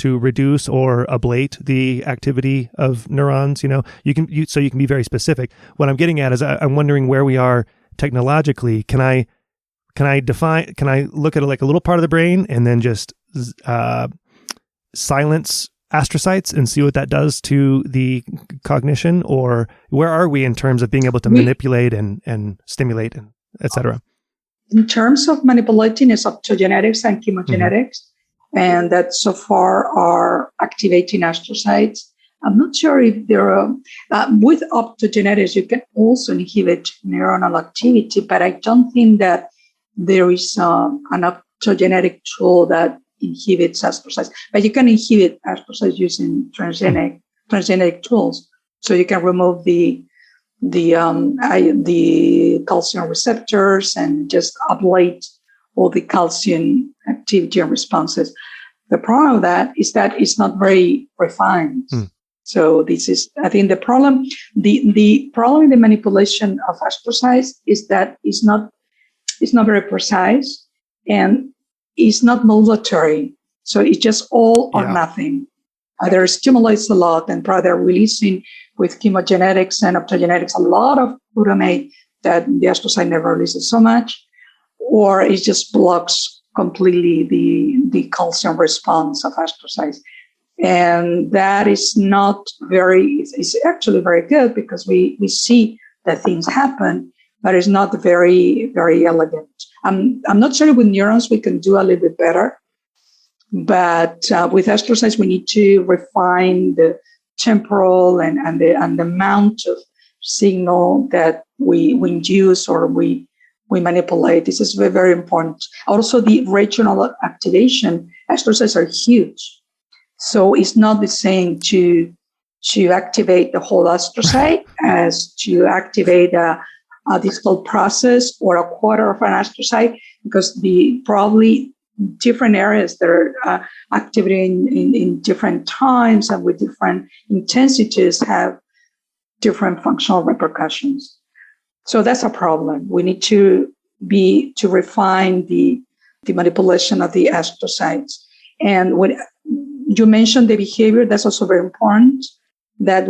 reduce or ablate the activity of neurons. You can be very specific. What I'm getting at is I'm wondering where we are technologically. Can I look at like a little part of the brain and then just silence astrocytes and see what that does to the cognition? Or where are we in terms of being able to manipulate and stimulate, and et cetera? In terms of manipulating, is optogenetics and chemogenetics, and that so far are activating astrocytes. I'm not sure if there are, with optogenetics, you can also inhibit neuronal activity, but I don't think that there is an optogenetic tool that inhibits astrocytes. But you can inhibit astrocytes using transgenic tools. So you can remove the calcium receptors and just ablate all the calcium activity and responses. The problem with that is that it's not very refined. So this is, I think, the problem. The problem in the manipulation of astrocytes is that it's not very precise and it's not modulatory. So it's just all or nothing. Either stimulates a lot and probably they're releasing with chemogenetics and optogenetics a lot of glutamate that the astrocyte never releases so much, or it just blocks completely the calcium response of astrocytes. And that is not it's actually very good because we see that things happen, but it's not very, very elegant. I'm not sure with neurons we can do a little bit better, but with astrocytes we need to refine the temporal and the amount of signal that we induce or we manipulate. This is very, very important. Also, the regional activation, astrocytes are huge. So it's not the same to activate the whole astrocyte as to activate a distal process or a quarter of an astrocyte, because the probably different areas that are activating in different times and with different intensities have different functional repercussions. So that's a problem. We need to refine the manipulation of the astrocytes. And when you mentioned the behavior, that's also very important, that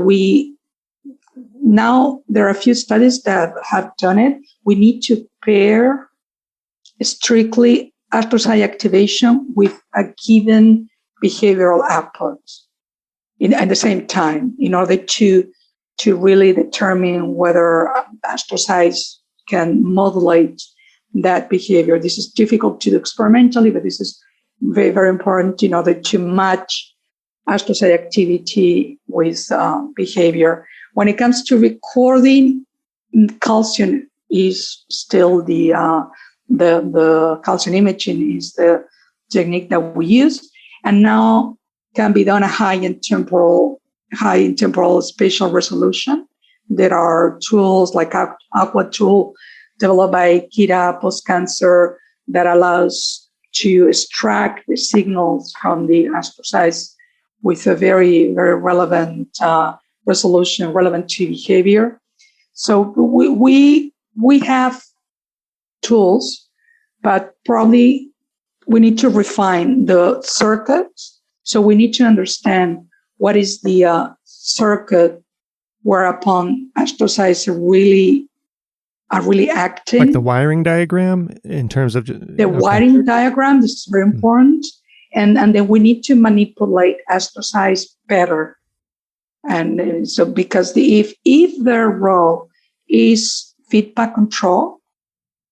now there are a few studies that have done it. We need to pair strictly astrocyte activation with a given behavioral output at the same time in order to really determine whether astrocytes can modulate that behavior. This is difficult to do experimentally, but this is very, very important in order to match astrocyte activity with behavior. When it comes to recording, calcium is still the calcium imaging is the technique that we use, and now can be done at high in temporal spatial resolution. There are tools like Aqua tool developed by Kira post-cancer that allows to extract the signals from the astrocytes with a very, very relevant resolution, relevant to behavior. So we have tools, but probably we need to refine the circuits. So we need to understand what is the circuit whereupon astrocytes are really acting. Like the wiring diagram in terms of... wiring diagram, this is very important. And then we need to manipulate astrocytes better. And so because if their role is feedback control,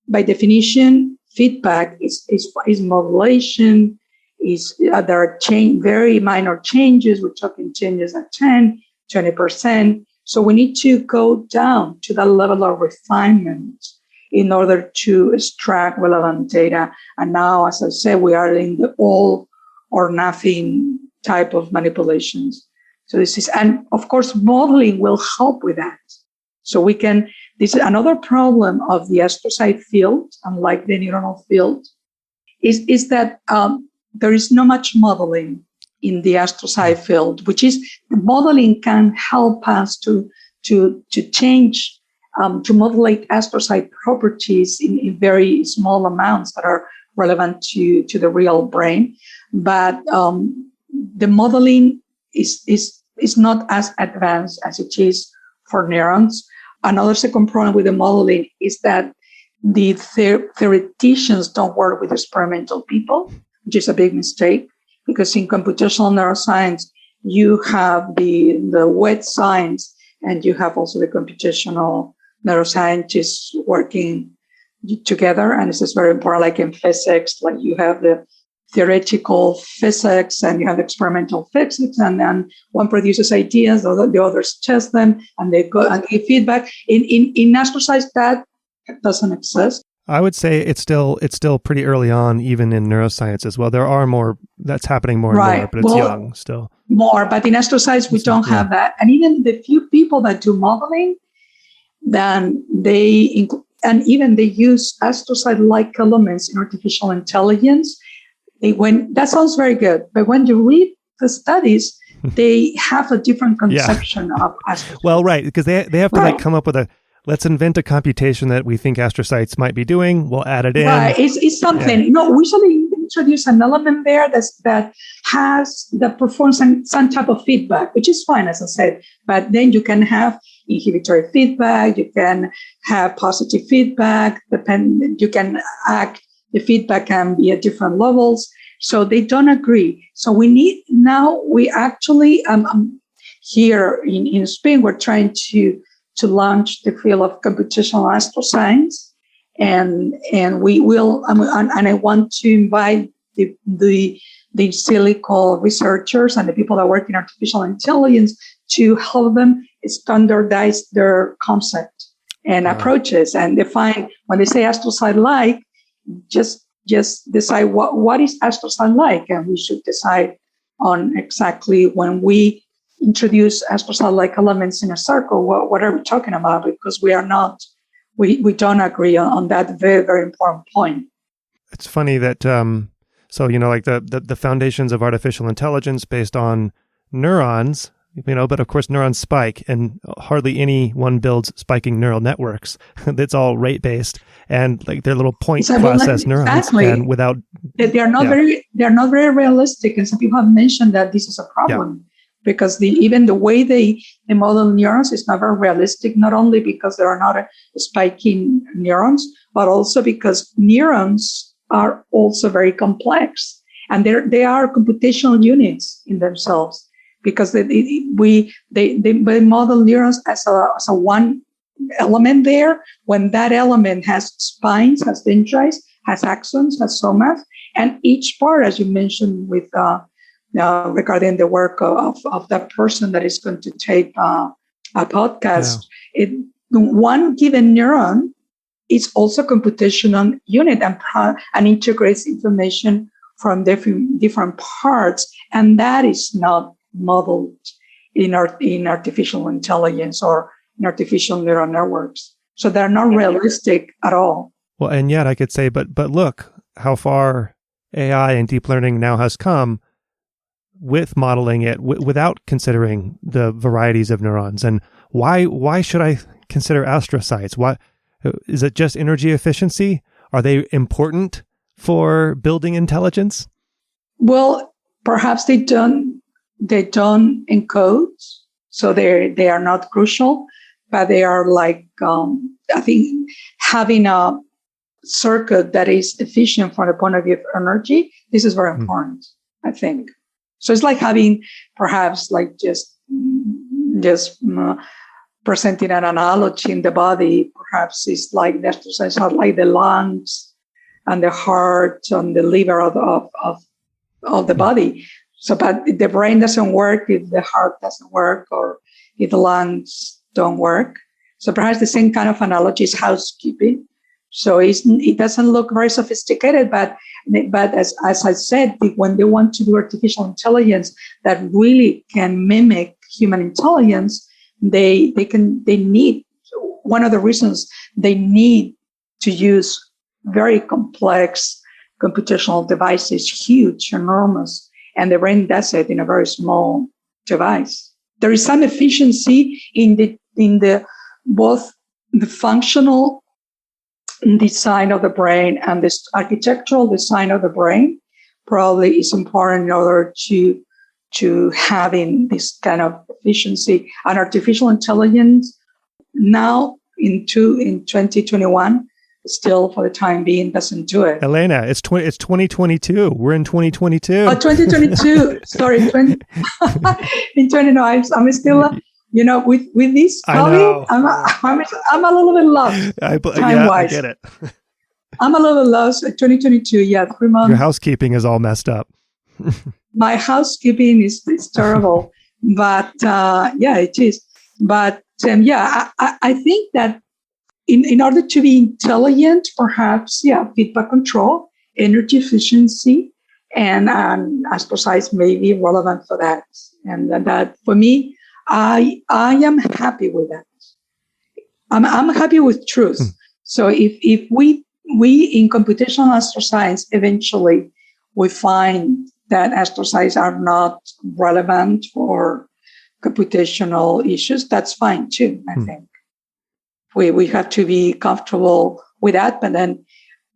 by definition, feedback is modulation, there are very minor changes. We're talking changes at 10, 20%. So we need to go down to that level of refinement in order to extract relevant data. And now, as I said, we are in the all or nothing type of manipulations. So and of course, modeling will help with that. So this is another problem of the astrocyte field, unlike the neuronal field, is that there is not much modeling in the astrocyte field, which is the modeling can help us to change, to modulate astrocyte properties in very small amounts that are relevant to the real brain. But the modeling is not as advanced as it is for neurons. Another second problem with the modeling is that the theoreticians don't work with experimental people, which is a big mistake, because in computational neuroscience, you have the wet science and you have also the computational neuroscientists working together. And this is very important, like in physics, like you have the theoretical physics and you have experimental physics, and then one produces ideas, the others test them, and they go and give feedback. In astrocytes, that doesn't exist. I would say it's still pretty early on, even in neuroscience as well. There are more that's happening more and more, but it's young still. More, but in astrocytes we don't have that. And even the few people that do modeling, then they use astrocyte-like elements in artificial intelligence. That sounds very good, but when you read the studies, they have a different conception of astrocytes. Well, right, because they have to come up with let's invent a computation that we think astrocytes might be doing. We'll add it in. Right, it's something. Yeah. No, we should introduce an element there that performs some type of feedback, which is fine, as I said. But then you can have inhibitory feedback. You can have positive feedback. You can act. The feedback can be at different levels. So they don't agree. So we actually here in Spain, we're trying to launch the field of computational astroscience, and we will. And I want to invite the silico researchers and the people that work in artificial intelligence to help them standardize their concept and approaches, and define when they say astrocyte-like. Just decide what is astrocyte-like, and we should decide on exactly when we introduce astrocyte-like elements in a circle, what are we talking about? Because we don't agree on that very, very important point. It's funny that, like the foundations of artificial intelligence based on neurons, but of course neurons spike, and hardly anyone builds spiking neural networks. It's all rate-based, and like they're little point process neurons. Exactly. And without... They're not very realistic. And some people have mentioned that this is a problem because even the way they model neurons is not very realistic, not only because there are not spiking neurons, but also because neurons are also very complex. And they are computational units in themselves because they model neurons as a one element there. When that element has spines, has dendrites, has axons, has somas, and each part, as you mentioned, with regarding the work of that person that is going to tape a podcast, one given neuron is also a computational unit and integrates information from different parts, and that is not modeled in artificial intelligence or in artificial neural networks. So they're not realistic at all. Well, and yet I could say, but look how far AI and deep learning now has come with modeling it without considering the varieties of neurons. And why should I consider astrocytes? Why is it just energy efficiency? Are they important for building intelligence? Well, perhaps they don't encode, so they are not crucial, but they are like I think having a circuit that is efficient from the point of view of energy. This is very important, I think. So it's like having perhaps like just presenting an analogy in the body. Perhaps it's like the astrocytes are like the lungs and the heart and the liver of the body. So, but the brain doesn't work if the heart doesn't work or if the lungs don't work. So perhaps the same kind of analogy is housekeeping. So it doesn't look very sophisticated, but as I said, when they want to do artificial intelligence that really can mimic human intelligence, they need, one of the reasons they need to use very complex computational devices, huge, enormous, and the brain does it in a very small device. There is some efficiency in the both the functional design of the brain and this architectural design of the brain probably is important in order to having this kind of efficiency. And artificial intelligence now in 2021 still for the time being doesn't do it. Elena, it's 2022. We're in 2022. Oh, 2022. Sorry, in 20. I'm still. With this COVID, I'm a little bit lost. I get it. I'm a little lost. 2022, 3 months. Your housekeeping is all messed up. My housekeeping is terrible, but it is. But I think that in order to be intelligent, perhaps feedback control, energy efficiency, and astrocytes may be relevant for that. And that for me, I am happy with that. I'm happy with truth. So if we in computational astroscience eventually we find that astrocytes are not relevant for computational issues, that's fine too. I think we have to be comfortable with that.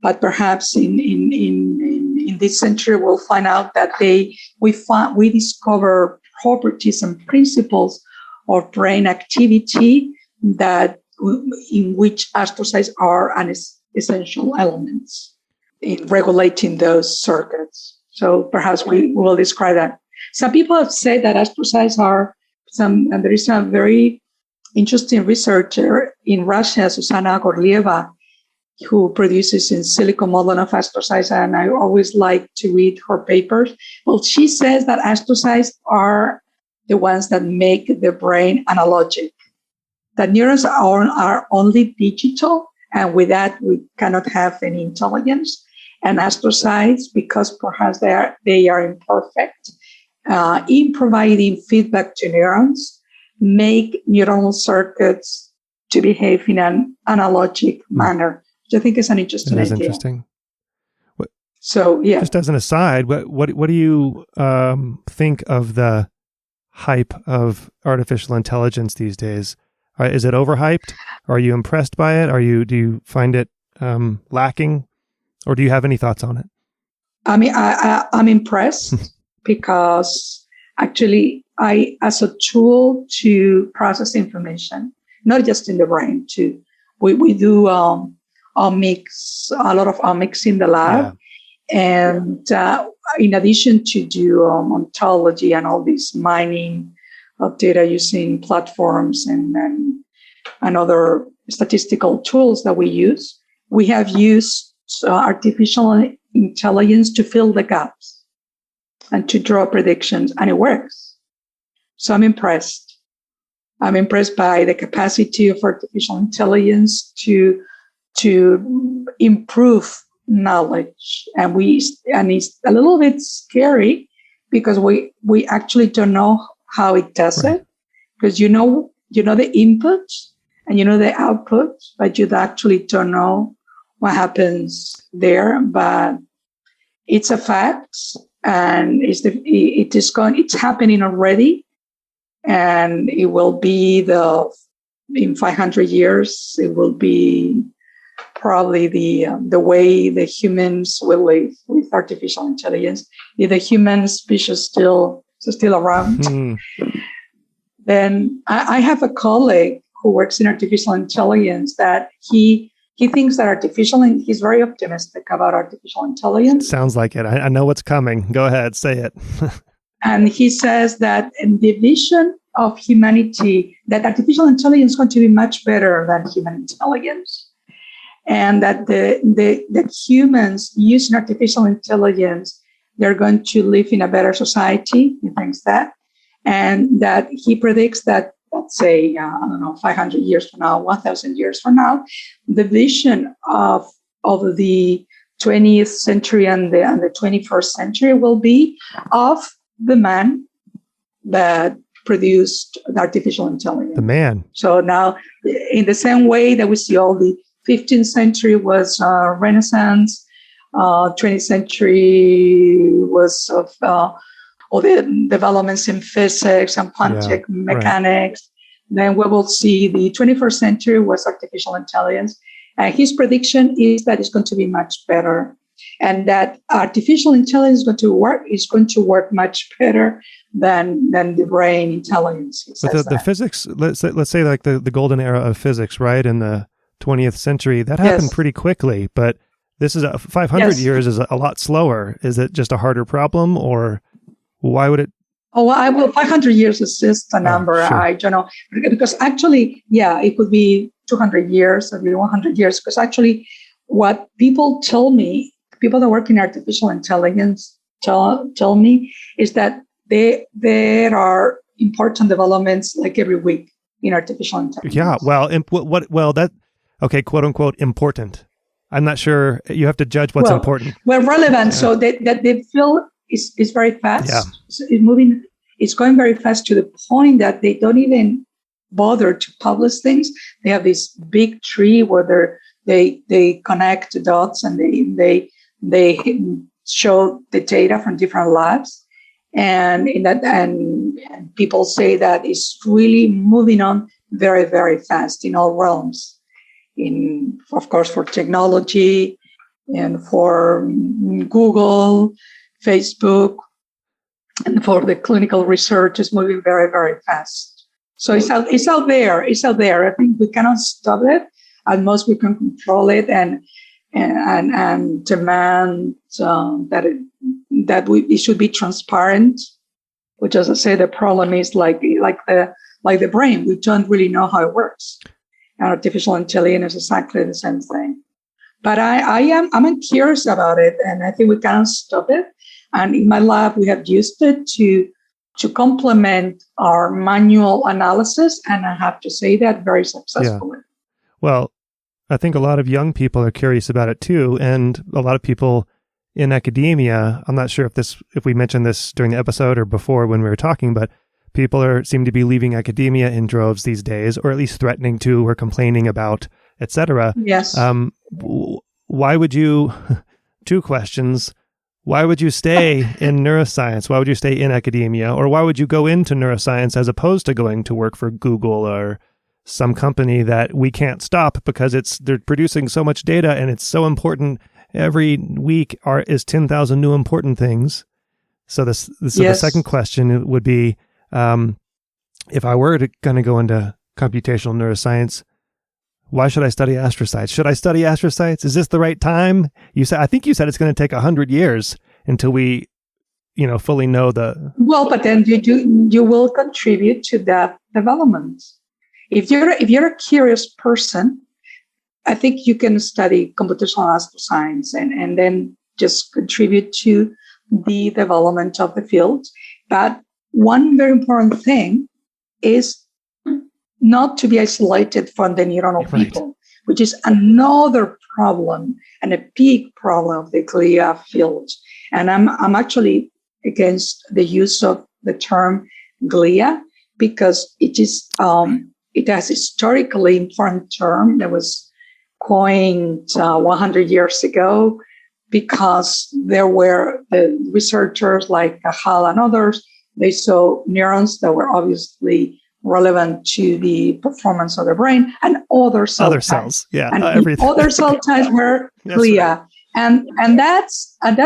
But perhaps in this century we'll find out that we discover properties and principles of brain activity in which astrocytes are an essential elements in regulating those circuits. So perhaps we will describe that. Some people have said that astrocytes and there is a very interesting researcher in Russia, Susanna Gorlieva, who produces in silico modeling of astrocytes, and I always like to read her papers. Well, she says that astrocytes are the ones that make the brain analogic. That neurons are only digital, and with that we cannot have any intelligence. And astrocytes, because perhaps they are imperfect in providing feedback to neurons, make neuronal circuits to behave in an analogic manner. I think it's an interesting idea. Interesting. So, Just as an aside, what do you think of the hype of artificial intelligence these days? Is it overhyped? Are you impressed by it? Do you find it lacking? Or do you have any thoughts on it? I mean, I'm impressed because actually as a tool to process information, not just in the brain, we do omics, a lot of omics in the lab. Yeah. And in addition to do ontology and all this mining of data using platforms and other statistical tools that we use, we have used artificial intelligence to fill the gaps and to draw predictions, and it works. So I'm impressed. I'm impressed by the capacity of artificial intelligence to improve knowledge, and it's a little bit scary because we actually don't know how it does it, because you know the input and you know the output, but you actually don't know what happens there. But it's a fact, and it's happening already, and it will be in 500 years. It will be probably the way the humans will live with artificial intelligence. If the human species still around, then I have a colleague who works in artificial intelligence that he thinks that he's very optimistic about artificial intelligence. Sounds like it. I know what's coming. Go ahead, say it. And he says that in the vision of humanity, that artificial intelligence is going to be much better than human intelligence. And that the humans using artificial intelligence, they're going to live in a better society. He thinks that. And that he predicts that, let's say, 500 years from now, 1,000 years from now, the vision of the 20th century and the 21st century will be of the man that produced the artificial intelligence. The man. So now, in the same way that we see all the 15th century was Renaissance, 20th century was of all the developments in physics and quantum mechanics. Right. Then we will see the 21st century was artificial intelligence. And his prediction is that it's going to be much better, and that artificial intelligence is going to work much better than the brain intelligence. But the physics, let's say like the golden era of physics, right? In the 20th century, that happened pretty quickly, but this is 500 years is a lot slower. Is it just a harder problem, or why would it? Oh, well, 500 years is just a number. Sure. I don't know, because actually, it could be 200 years or 100 years, because actually what people tell me, people that work in artificial intelligence tell me, is that there are important developments like every week in artificial intelligence. Yeah, well, okay, quote unquote, important. I'm not sure. You have to judge what's important. Well, relevant. Yeah. So that they feel is very fast. Yeah. It's moving. It's going very fast to the point that they don't even bother to publish things. They have this big tree where they connect the dots and they show the data from different labs, and in that and people say that it's really moving on very, very fast in all realms. Of course, for technology and for Google, Facebook, and for the clinical research is moving very, very fast. So it's out there. It's out there. I think we cannot stop it. At most, we can control it and demand that it should be transparent. Which, as I say, the problem is like the brain. We don't really know how it works. And artificial intelligence is exactly the same thing. But I'm curious about it, and I think we cannot stop it. And in my lab, we have used it to complement our manual analysis, and I have to say that very successfully. Yeah. Well, I think a lot of young people are curious about it too, and a lot of people in academia. I'm not sure if we mentioned this during the episode or before when we were talking, but people seem to be leaving academia in droves these days, or at least threatening to, or complaining about, etc. Yes. Why would you? Two questions. Why would you stay in neuroscience? Why would you stay in academia? Or why would you go into neuroscience as opposed to going to work for Google or some company that we can't stop because they're producing so much data and it's so important. Every week is 10,000 new important things. So the second question would be, if I were going to go into computational neuroscience, why should I study astrocytes? Should I study astrocytes? Is this the right time? I think you said it's going to take 100 years until we, fully know the. Well, but then you will contribute to that development. If you're a curious person, I think you can study computational astroscience and then just contribute to the development of the field. But one very important thing is not to be isolated from the neuronal people, which is another problem and a big problem of the Galea field. And I'm actually against the use of the term Galea because it has historically important term that was coined 100 years ago because there were the researchers like Cajal and others. They saw neurons that were obviously relevant to the performance of the brain and other cell types. And everything. Other cell types were Galea. Right. And that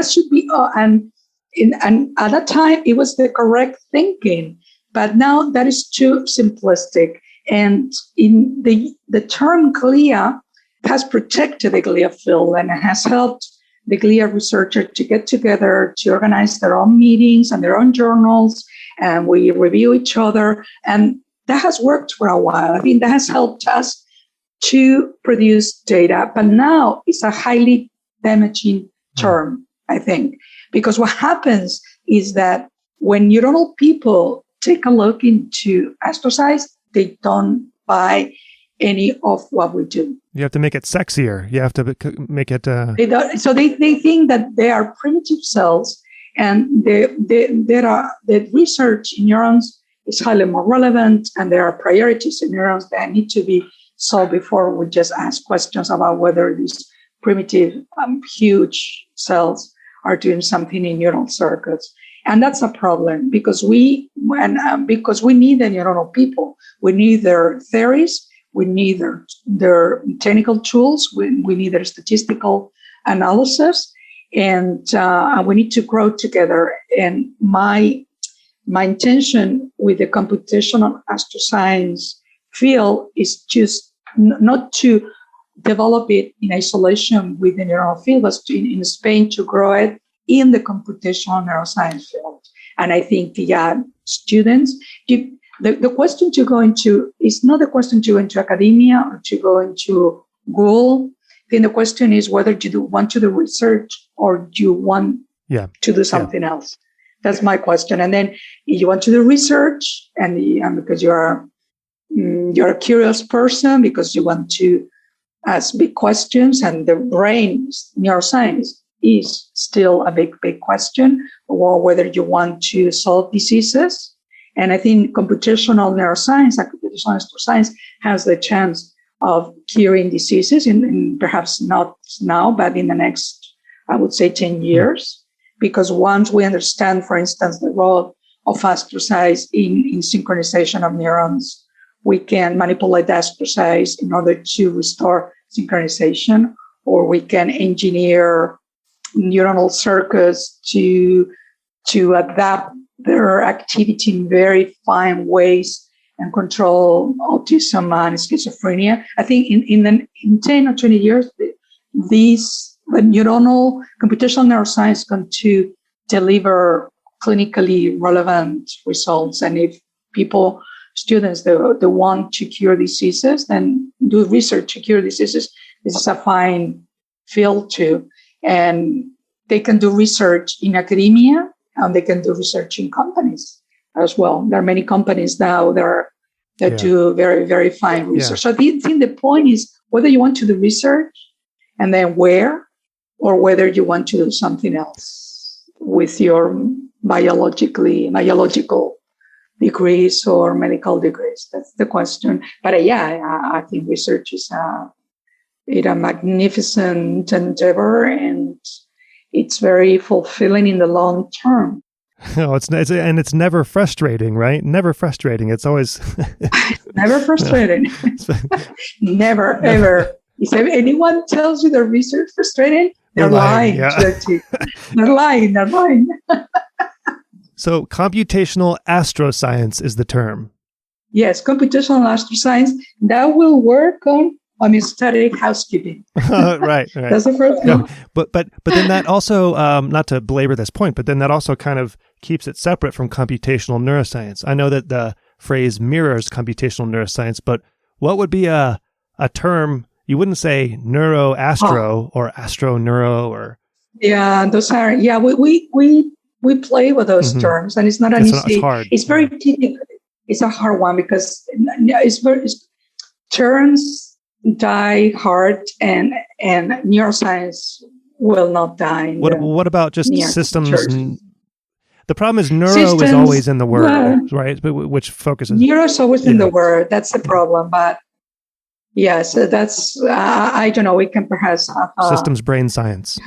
should be and at that time it was the correct thinking, but now that is too simplistic. And in the term Galea has protected the Galea field and has helped the Galea researchers to get together to organize their own meetings and their own journals, and we review each other. And that has worked for a while. I think that has helped us to produce data, but now it's a highly damaging term, I think, because what happens is that when neuronal people take a look into astrocytes, they don't buy any of what we do. You have to make it sexier. You have to make it. So they think that they are primitive cells, and the research in neurons is highly more relevant, and there are priorities in neurons that need to be solved before we just ask questions about whether these primitive, huge cells are doing something in neural circuits. And that's a problem because we need the neuronal people. We need their theories. We need their technical tools. We need their statistical analysis. And we need to grow together. And my intention with the computational astroscience field is just not to develop it in isolation with the neuronal field, but in Spain to grow it in the computational neuroscience field. And I think students, the question to go into is not the question to go into academia or to go into Google. I think the question is whether you want to do research or do you want to do something else. That's my question. And then if you want to do research and because you're a curious person, because you want to ask big questions, and the brain, neuroscience, is still a big question, or whether you want to solve diseases. And I think computational neuroscience and computational astroscience has the chance of curing diseases, in perhaps not now, but in the next, I would say, 10 years. Because once we understand, for instance, the role of astrocytes in synchronization of neurons, we can manipulate the astrocytes in order to restore synchronization, or we can engineer neuronal circuits to adapt their activity in very fine ways and control autism and schizophrenia. I think in 10 or 20 years, the neuronal computational neuroscience is going to deliver clinically relevant results. And if students, they want to cure diseases, then do research to cure diseases. This is a fine field too. And they can do research in academia, and they can do research in companies as well. There are many companies now that do very, very fine research. So I think the point is whether you want to do research and then where, or whether you want to do something else with your biological degrees or medical degrees. That's the question. But I think research is a magnificent endeavor, and it's very fulfilling in the long term. Oh, and it's never frustrating, right? Never frustrating. It's always never frustrating. Never, ever. If anyone tells you the research frustrating, they're lying. Yeah. They're lying. So computational astroscience is the term. Yes, computational astroscience. That will work on homeostatic housekeeping. Right. That's the first one. No, but then that also, not to belabor this point, but then that also kind of keeps it separate from computational neuroscience. I know that the phrase mirrors computational neuroscience, but what would be a term? You wouldn't say neuro-astro or astro-neuro or... Yeah, those are, we play with those terms, and it's not an easy... It's hard. It's very technical. It's a hard one because terms die hard, and neuroscience will not die. What about just systems? The problem is systems, is always in the word, right? Which focuses... Neuro is always in the word. That's the problem. But yeah, so that's, I don't know, we can perhaps have... systems, brain science.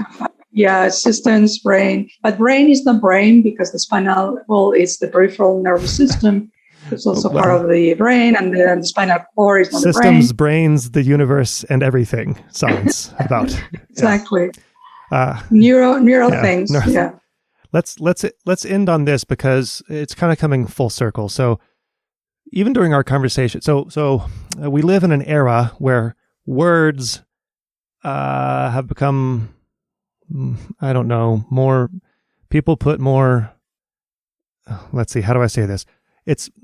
Yeah, systems, brain. But brain is not brain because the spinal, it's the peripheral nervous system. It's also part of the brain, and the spinal cord is not the brain. Systems, brains, the universe, and everything. Science about exactly. Neural things. Yeah. Let's end on this because it's kind of coming full circle. So even during our conversation, so we live in an era where words have become, I don't know, more. People put more. Let's see. How do I say this?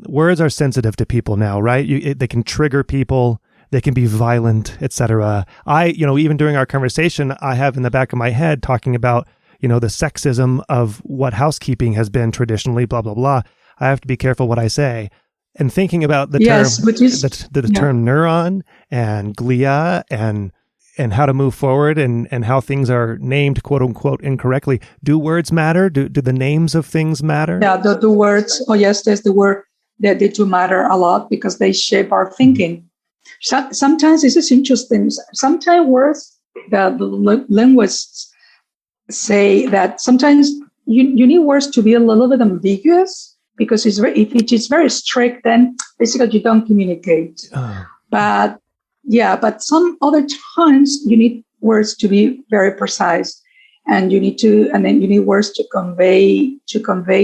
Words are sensitive to people now, right? They can trigger people. They can be violent, etc. Even during our conversation, I have in the back of my head talking about, the sexism of what housekeeping has been traditionally, blah, blah, blah. I have to be careful what I say. And thinking about the term neuron and glia and how to move forward and how things are named, quote unquote, incorrectly. Do words matter? Do the names of things matter? Yeah, the words. Oh, yes, there's the word that they do matter a lot because they shape our thinking. Sometimes this is interesting. Sometimes words, the linguists say that sometimes you need words to be a little bit ambiguous because if it is very strict, then basically you don't communicate. But some other times you need words to be very precise, and then you need words to convey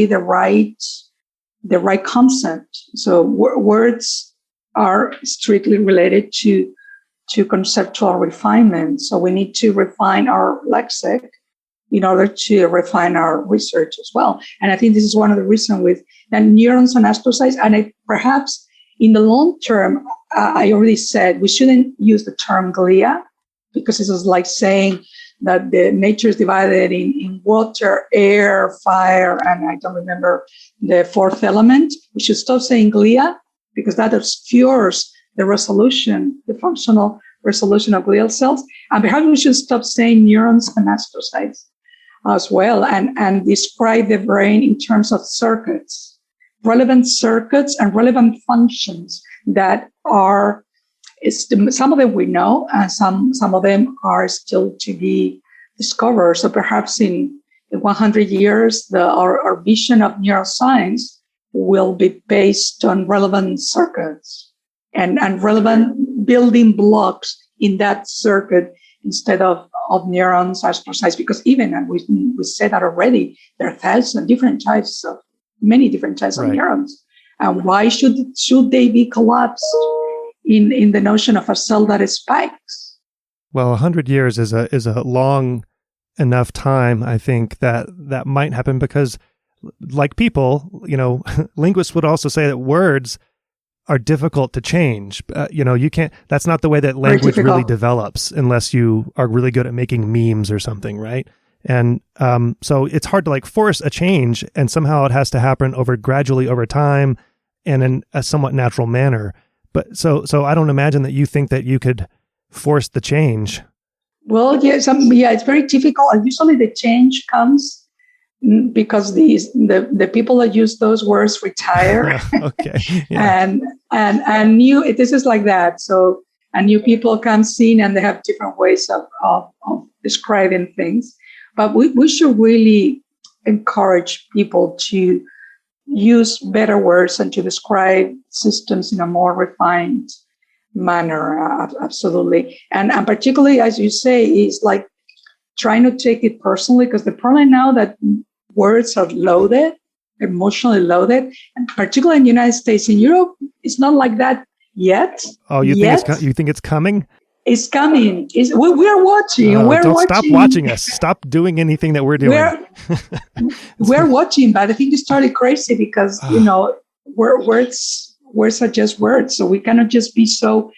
the right concept. So words are strictly related to conceptual refinement. So we need to refine our lexic in order to refine our research as well. And I think this is one of the reasons with neurons and astrocytes, and perhaps in the long term, I already said we shouldn't use the term glia because it is like saying that the nature is divided in water, air, fire, and I don't remember the fourth element. We should stop saying glia because that obscures the functional resolution of glial cells. And perhaps we should stop saying neurons and astrocytes as well and describe the brain in terms of circuits, relevant circuits and relevant functions that are, some of them we know, and some of them are still to be discovered. So perhaps in 100 years, our vision of neuroscience will be based on relevant circuits and relevant building blocks in that circuit instead of neurons, astrocytes, because even, and we said that already, there are many different types of neurons. And why should they be collapsed in the notion of a cell that spikes? Well, 100 years is a long enough time, I think, that might happen because, like people, linguists would also say that words are difficult to change. You can't, that's not the way that language really develops unless you are really good at making memes or something, right? And so it's hard to force a change, and somehow it has to happen gradually over time and in a somewhat natural manner. But so I don't imagine that you think that you could force the change. Well, it's very difficult. Usually the change comes because the people that use those words retire. Okay. Yeah. and this is like that. So and new people come in and they have different ways of describing things. But we should really encourage people to use better words and to describe systems in a more refined manner. Absolutely. And particularly, as you say, is like trying to take it personally, because the problem now that words are loaded, emotionally loaded, and particularly in the United States. In Europe, it's not like that yet. Oh, you think it's coming? It's coming. We're watching. Stop watching us. Stop doing anything that we're doing. We're watching, but I think it started crazy because, words are just words. So we cannot just be so,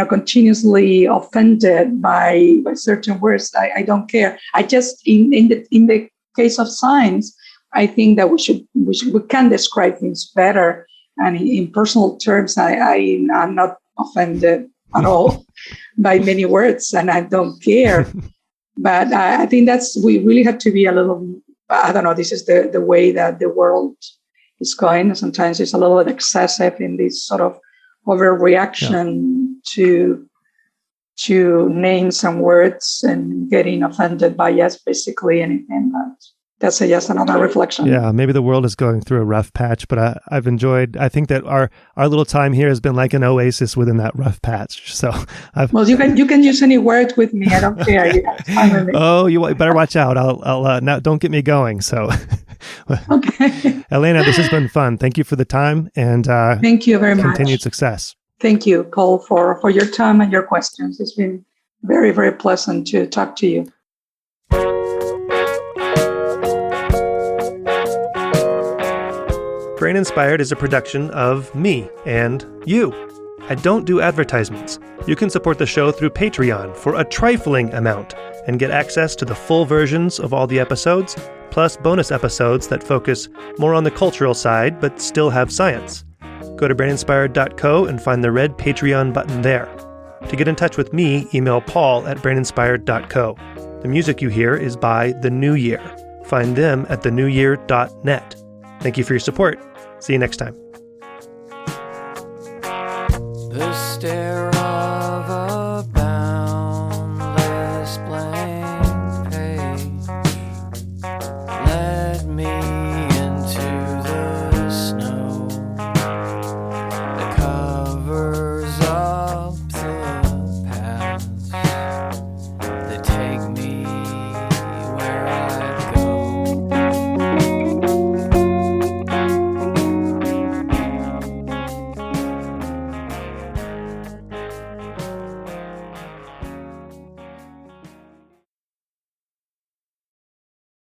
continuously offended by certain words. I don't care. I just, in the case of science, I think that we can describe things better. And in personal terms, I'm not offended at all by many words, and I don't care. But I think we really have to be a little, I don't know, this is the way that the world is going. Sometimes it's a little bit excessive in this sort of overreaction to names and words and getting offended by basically anything. That's just another reflection. Yeah, maybe the world is going through a rough patch, but I've enjoyed, I think that our little time here has been like an oasis within that rough patch. So Well, you can use any word with me. I don't care. Oh, you better watch out. I'll now don't get me going. So okay. Elena, this has been fun. Thank you for the time, and thank you very much. Continued success. Thank you, Paul, for your time and your questions. It's been very, very pleasant to talk to you. Brain Inspired is a production of me and you. I don't do advertisements. You can support the show through Patreon for a trifling amount and get access to the full versions of all the episodes, plus bonus episodes that focus more on the cultural side but still have science. Go to braininspired.co and find the red Patreon button there. To get in touch with me, email paul@braininspired.co. The music you hear is by The New Year. Find them at thenewyear.net. Thank you for your support. See you next time. The